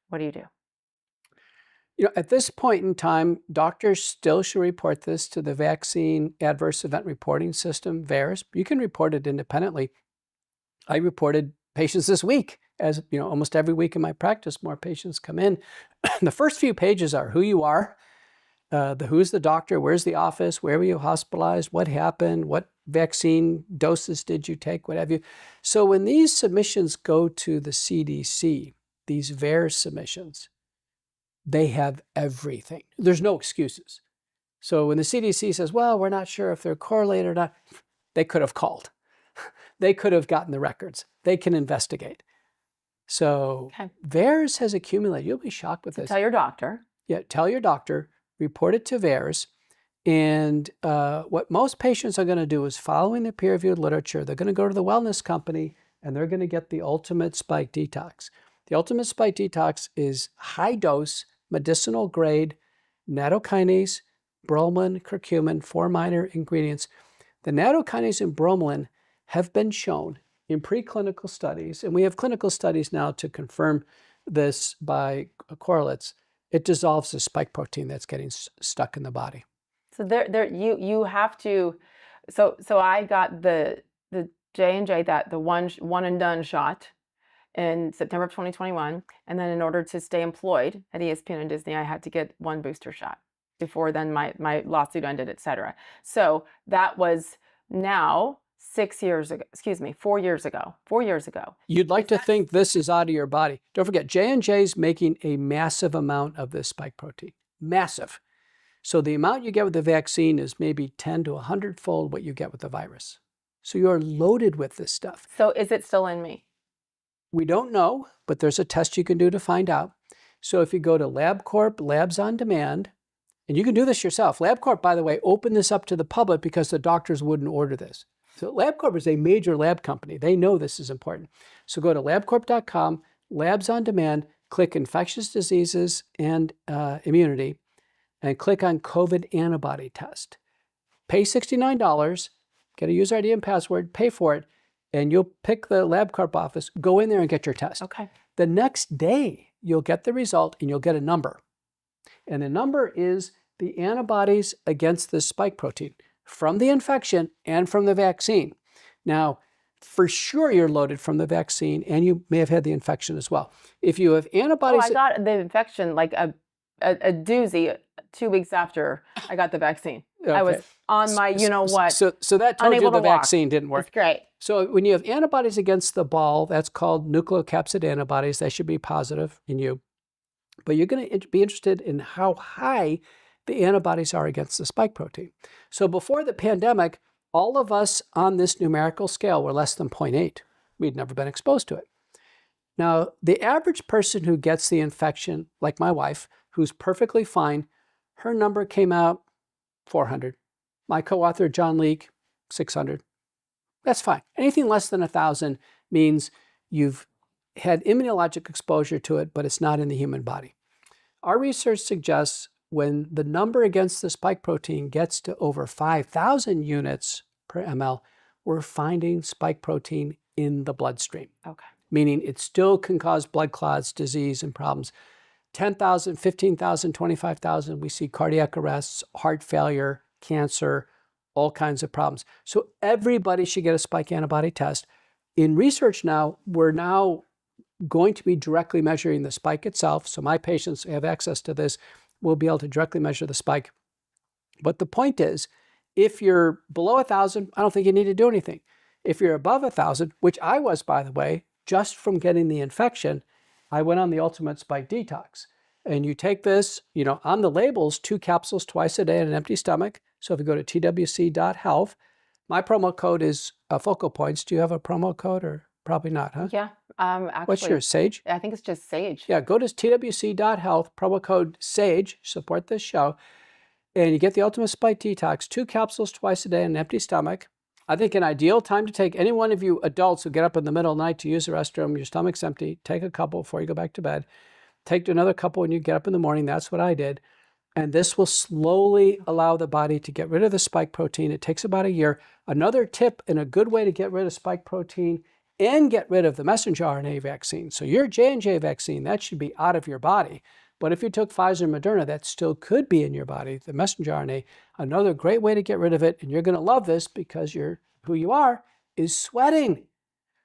Speaker 1: what do you do?
Speaker 2: At this point in time, doctors still should report this to the Vaccine Adverse Event Reporting System, VAERS. You can report it independently. I reported patients this week. As almost every week in my practice, more patients come in. The first few pages are who you are, who's the doctor, where's the office, where were you hospitalized, what happened, what vaccine doses did you take, what have you. So when these submissions go to the CDC, these VAERS submissions, they have everything. There's no excuses. So when the CDC says, well, we're not sure if they're correlated or not, they could have called. They could have gotten the records. They can investigate. So VAERS has accumulated. You'll be shocked with this.
Speaker 1: Tell your doctor.
Speaker 2: Yeah, tell your doctor, report it to VAERS. And what most patients are going to do is following the peer-reviewed literature, they're going to go to the wellness company and they're going to get the ultimate spike detox. The ultimate spike detox is high dose, medicinal grade, nattokinase, bromelain, curcumin, 4 minor ingredients. The nattokinase and bromelain have been shown in preclinical studies, and we have clinical studies now to confirm this by correlates. It dissolves the spike protein that's getting stuck in the body.
Speaker 1: So you have to. So I got the J&J, the one and done shot in September of 2021, and then in order to stay employed at ESPN and Disney, I had to get one booster shot. Before then, my lawsuit ended, etc. So that was now 4 years ago. 4 years ago.
Speaker 2: You'd like to think this is out of your body. Don't forget, J&J's making a massive amount of this spike protein. Massive. So the amount you get with the vaccine is maybe 10 to 100-fold what you get with the virus. So you're loaded with this stuff.
Speaker 1: So is it still in me?
Speaker 2: We don't know, but there's a test you can do to find out. So if you go to LabCorp, Labs on Demand, and you can do this yourself. LabCorp, by the way, opened this up to the public because the doctors wouldn't order this. So LabCorp is a major lab company. They know this is important. So go to labcorp.com, Labs on Demand, click Infectious Diseases and Immunity, and click on COVID antibody test. Pay $69, get a user ID and password, pay for it, and you'll pick the LabCorp office, go in there and get your test.
Speaker 1: Okay.
Speaker 2: The next day, you'll get the result and you'll get a number. And the number is the antibodies against the spike protein from the infection and from the vaccine. Now, for sure you're loaded from the vaccine and you may have had the infection as well. If you have antibodies...
Speaker 1: I got the infection like a doozy 2 weeks after I got the vaccine.
Speaker 2: Okay.
Speaker 1: I was on my you-know-what.
Speaker 2: So that told you the vaccine didn't work.
Speaker 1: It's great.
Speaker 2: So when you have antibodies against the ball, that's called nucleocapsid antibodies. That should be positive in you. But you're going to be interested in how high the antibodies are against the spike protein. So before the pandemic, all of us on this numerical scale were less than 0.8. We'd never been exposed to it. Now, the average person who gets the infection, like my wife, who's perfectly fine, her number came out 400. My co-author, John Leake, 600. That's fine. Anything less than 1,000 means you've had immunologic exposure to it, but it's not in the human body. Our research suggests when the number against the spike protein gets to over 5,000 units per ml, we're finding spike protein in the bloodstream.
Speaker 1: Okay.
Speaker 2: Meaning it still can cause blood clots, disease, and problems. 10,000, 15,000, 25,000, we see cardiac arrests, heart failure, cancer, all kinds of problems. So everybody should get a spike antibody test. In research now, we're now going to be directly measuring the spike itself. So my patients have access to this. We'll be able to directly measure the spike. But the point is, if you're below 1,000, I don't think you need to do anything. If you're above 1,000, which I was, by the way, just from getting the infection, I went on the ultimate spike detox. And you take this, on the labels, 2 capsules twice a day on an empty stomach. So if you go to twc.health, my promo code is Focal Points. Do you have a promo code or probably not, huh?
Speaker 1: Yeah. Actually,
Speaker 2: what's yours, Sage?
Speaker 1: I think it's just Sage.
Speaker 2: Yeah, go to twc.health, promo code SAGE, support this show, and you get the Ultimate Spike Detox, 2 capsules twice a day on an empty stomach. I think an ideal time to take, any one of you adults who get up in the middle of the night to use the restroom, your stomach's empty, take a couple before you go back to bed. Take another couple when you get up in the morning. That's what I did. And this will slowly allow the body to get rid of the spike protein. It takes about a year. Another tip and a good way to get rid of spike protein and get rid of the messenger RNA vaccine. So your J&J vaccine, that should be out of your body. But if you took Pfizer and Moderna, that still could be in your body, the messenger RNA. Another great way to get rid of it, and you're going to love this because who you are, is sweating.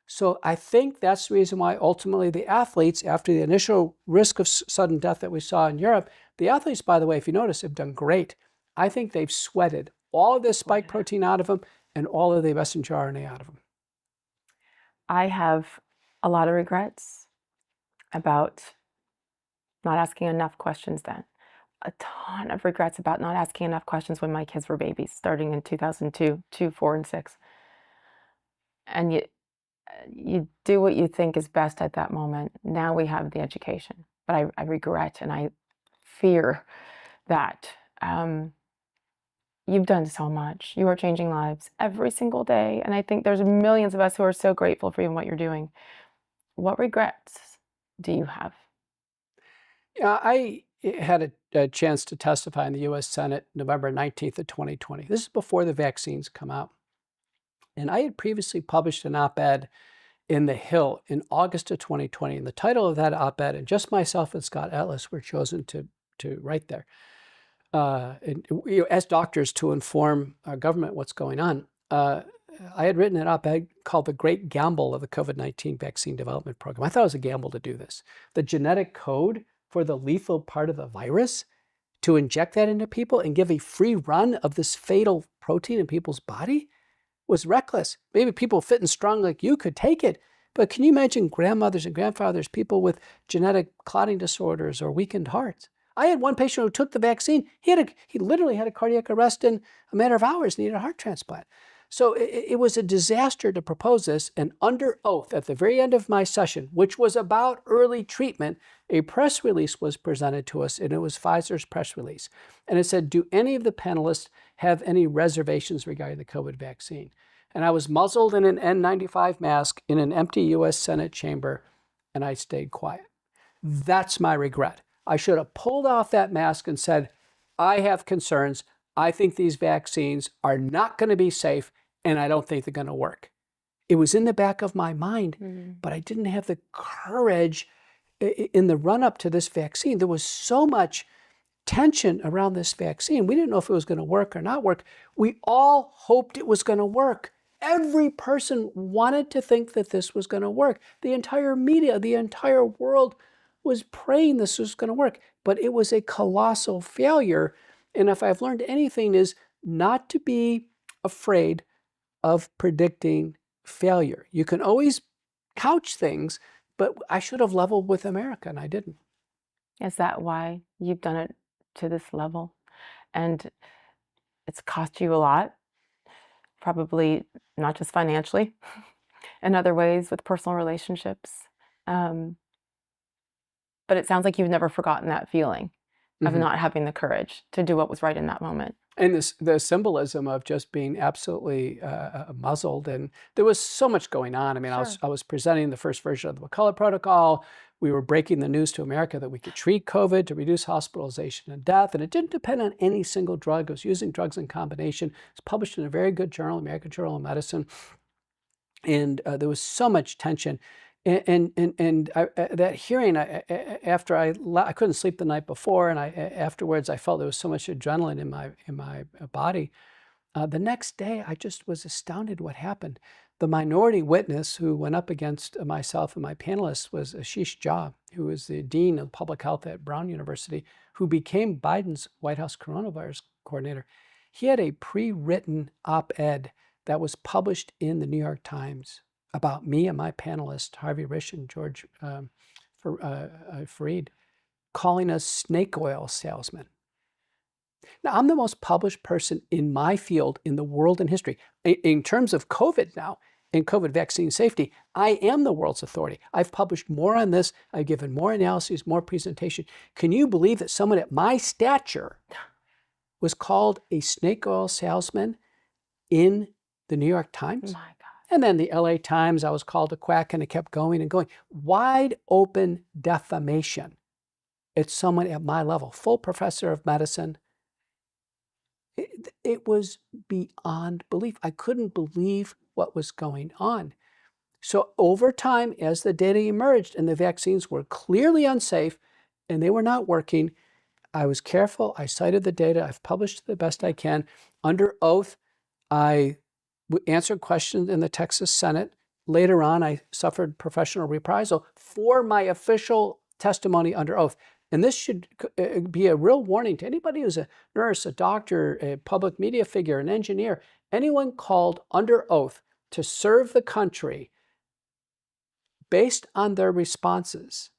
Speaker 2: So I think that's the reason why ultimately the athletes, after the initial risk of sudden death that we saw in Europe, the athletes, by the way, if you notice, have done great. I think they've sweated all of this spike protein out of them and all of the messenger RNA out of them.
Speaker 1: I have a lot of regrets about not asking enough questions then. A ton of regrets about not asking enough questions when my kids were babies, starting in 2002, 2, 4, and 6. And you do what you think is best at that moment. Now we have the education, but I regret and I fear that you've done so much. You are changing lives every single day. And I think there's millions of us who are so grateful for you and what you're doing. What regrets do you have?
Speaker 2: Yeah, I had a chance to testify in the U.S. Senate November 19th of 2020. This is before the vaccines come out. And I had previously published an op-ed in The Hill in August of 2020. And the title of that op-ed, and just myself and Scott Atlas were chosen to write there, as doctors to inform our government what's going on. I had written an op-ed called The Great Gamble of the COVID-19 Vaccine Development Program. I thought it was a gamble to do this. The genetic code for the lethal part of the virus, to inject that into people and give a free run of this fatal protein in people's body, was reckless. Maybe people fit and strong like you could take it, but can you imagine grandmothers and grandfathers, people with genetic clotting disorders or weakened hearts? I had one patient who took the vaccine. He literally had a cardiac arrest in a matter of hours, needed a heart transplant. So it was a disaster to propose this, and under oath at the very end of my session, which was about early treatment, a press release was presented to us, and it was Pfizer's press release. And it said, do any of the panelists have any reservations regarding the COVID vaccine? And I was muzzled in an N95 mask in an empty U.S. Senate chamber, and I stayed quiet. That's my regret. I should have pulled off that mask and said, I have concerns. I think these vaccines are not going to be safe, and I don't think they're going to work. It was in the back of my mind, but I didn't have the courage in the run-up to this vaccine. There was so much tension around this vaccine. We didn't know if it was going to work or not work. We all hoped it was going to work. Every person wanted to think that this was going to work. The entire media, the entire world was praying this was going to work, but it was a colossal failure. And if I've learned anything is not to be afraid of predicting failure. You can always couch things, but I should have leveled with America, and I didn't.
Speaker 1: Is that why you've done it to this level? And it's cost you a lot, probably not just financially, in other ways with personal relationships. But it sounds like you've never forgotten that feeling of not having the courage to do what was right in that moment.
Speaker 2: And the symbolism of just being absolutely muzzled. And there was so much going on. I mean,
Speaker 1: Sure.
Speaker 2: I was presenting the first version of the McCullough protocol. We were breaking the news to America that we could treat COVID to reduce hospitalization and death. And it didn't depend on any single drug. It was using drugs in combination. It was published in a very good journal, American Journal of Medicine. And there was so much tension. That hearing, after I couldn't sleep the night before, and afterwards I felt there was so much adrenaline in my body. The next day, I just was astounded what happened. The minority witness who went up against myself and my panelists was Ashish Jha, who was the dean of public health at Brown University, who became Biden's White House coronavirus coordinator. He had a pre-written op-ed that was published in the New York Times about me and my panelists, Harvey Risch and George Fareed, calling us snake oil salesmen. Now, I'm the most published person in my field in the world in history. In terms of COVID now, in COVID vaccine safety, I am the world's authority. I've published more on this. I've given more analyses, more presentation. Can you believe that someone at my stature was called a snake oil salesman in the New York Times?
Speaker 1: My God.
Speaker 2: And then the LA Times, I was called a quack, and it kept going and going. Wide open defamation. It's someone at my level, full professor of medicine. It was beyond belief. I couldn't believe what was going on. So over time, as the data emerged and the vaccines were clearly unsafe and they were not working, I was careful. I cited the data. I've published the best I can. Under oath, I answered questions in the Texas Senate. Later on, I suffered professional reprisal for my official testimony under oath. And this should be a real warning to anybody who's a nurse, a doctor, a public media figure, an engineer, anyone called under oath to serve the country based on their responses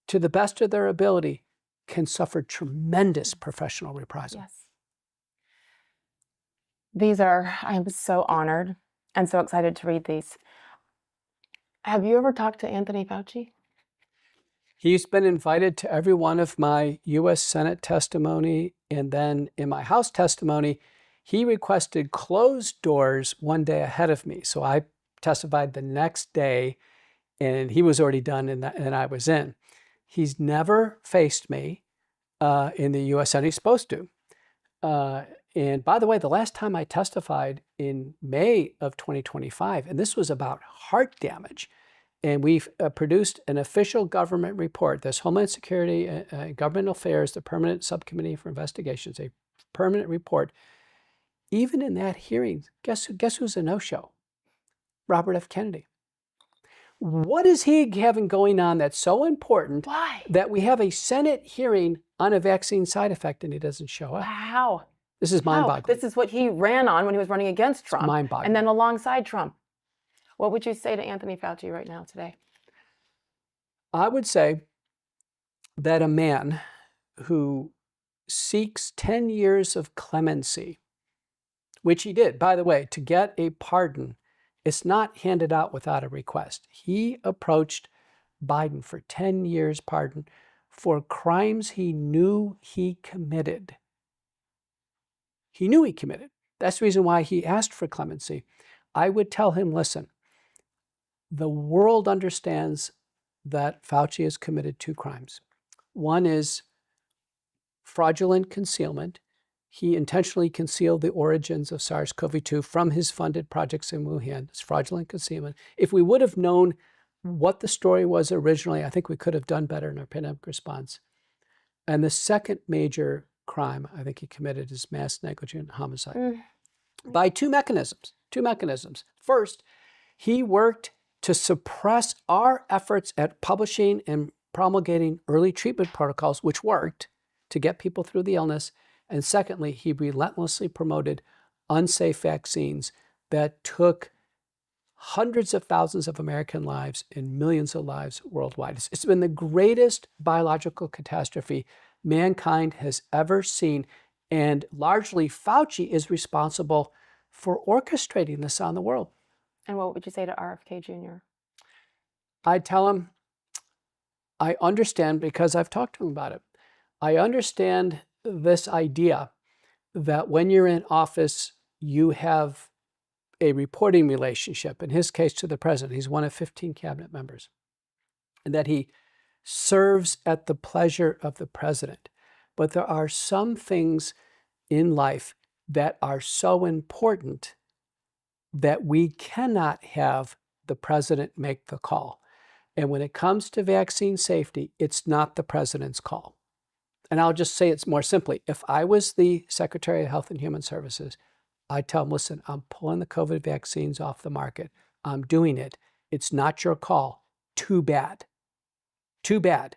Speaker 2: to the best of their ability can suffer tremendous professional reprisal.
Speaker 1: Yes. I'm so honored and so excited to read these. Have you ever talked to Anthony Fauci?
Speaker 2: He's been invited to every one of my U.S. Senate testimony, and then in my House testimony, he requested closed doors one day ahead of me. So I testified the next day, and he was already done, and I was in. He's never faced me in the U.S. Senate. He's supposed to. And by the way, the last time I testified in May of 2025, and this was about heart damage, and we've produced an official government report. This Homeland Security, Government Affairs, the Permanent Subcommittee for Investigations, a permanent report. Even in that hearing, guess who's a no-show? Robert F. Kennedy. What is he having going on that's so important
Speaker 1: Why?
Speaker 2: that we have a Senate hearing on a vaccine side effect and he doesn't show up?
Speaker 1: Wow.
Speaker 2: This is mind-boggling.
Speaker 1: This is what he ran on when he was running against Trump.
Speaker 2: Mind-boggling.
Speaker 1: And then alongside Trump. What would you say to Anthony Fauci right now today?
Speaker 2: I would say that a man who seeks 10 years of clemency, which he did, by the way, to get a pardon, it's not handed out without a request. He approached Biden for 10 years pardon for crimes he knew he committed. He knew he committed. That's the reason why he asked for clemency. I would tell him, listen, the world understands that Fauci has committed 2 crimes. One is fraudulent concealment. He intentionally concealed the origins of SARS-CoV-2 from his funded projects in Wuhan. It's fraudulent concealment. If we would have known what the story was originally, I think we could have done better in our pandemic response. And the second major crime I think he committed is mass negligent homicide by 2 mechanisms. 2 mechanisms. First, he worked to suppress our efforts at publishing and promulgating early treatment protocols, which worked to get people through the illness. And secondly, he relentlessly promoted unsafe vaccines that took hundreds of thousands of American lives and millions of lives worldwide. It's been the greatest biological catastrophe mankind has ever seen. And largely, Fauci is responsible for orchestrating this on the world.
Speaker 1: And what would you say to RFK Jr.?
Speaker 2: I tell him, I understand because I've talked to him about it. I understand this idea that when you're in office, you have a reporting relationship, in his case to the president. He's one of 15 cabinet members, and that he serves at the pleasure of the president. But there are some things in life that are so important that we cannot have the president make the call. And when it comes to vaccine safety, it's not the president's call. And I'll just say it more simply. If I was the Secretary of Health and Human Services, I'd tell him, listen, I'm pulling the COVID vaccines off the market. I'm doing it. It's not your call. Too bad. Too bad.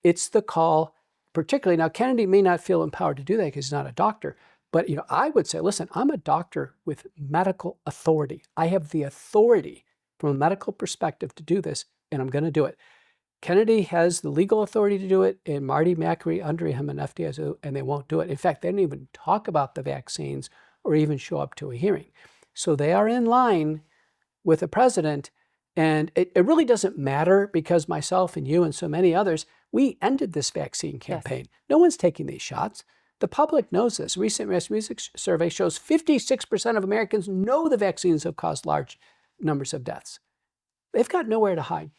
Speaker 2: It's the call, particularly, now Kennedy may not feel empowered to do that because he's not a doctor, but I would say, listen, I'm a doctor with medical authority. I have the authority from a medical perspective to do this, and I'm going to do it. Kennedy has the legal authority to do it, and Marty Makary under him and FDA, and they won't do it. In fact, they didn't even talk about the vaccines or even show up to a hearing. So they are in line with the president, and it really doesn't matter because myself and you and so many others, we ended this vaccine campaign. Yes. No one's taking these shots. The public knows this. Recent research survey shows 56% of Americans know the vaccines have caused large numbers of deaths. They've got nowhere to hide.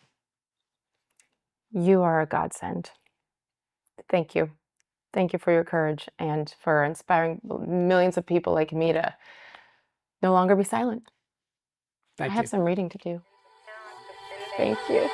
Speaker 1: You are a godsend. Thank you. Thank you for your courage and for inspiring millions of people like me to no longer be silent.
Speaker 2: Thank you.
Speaker 1: I have some reading to do. Thank you.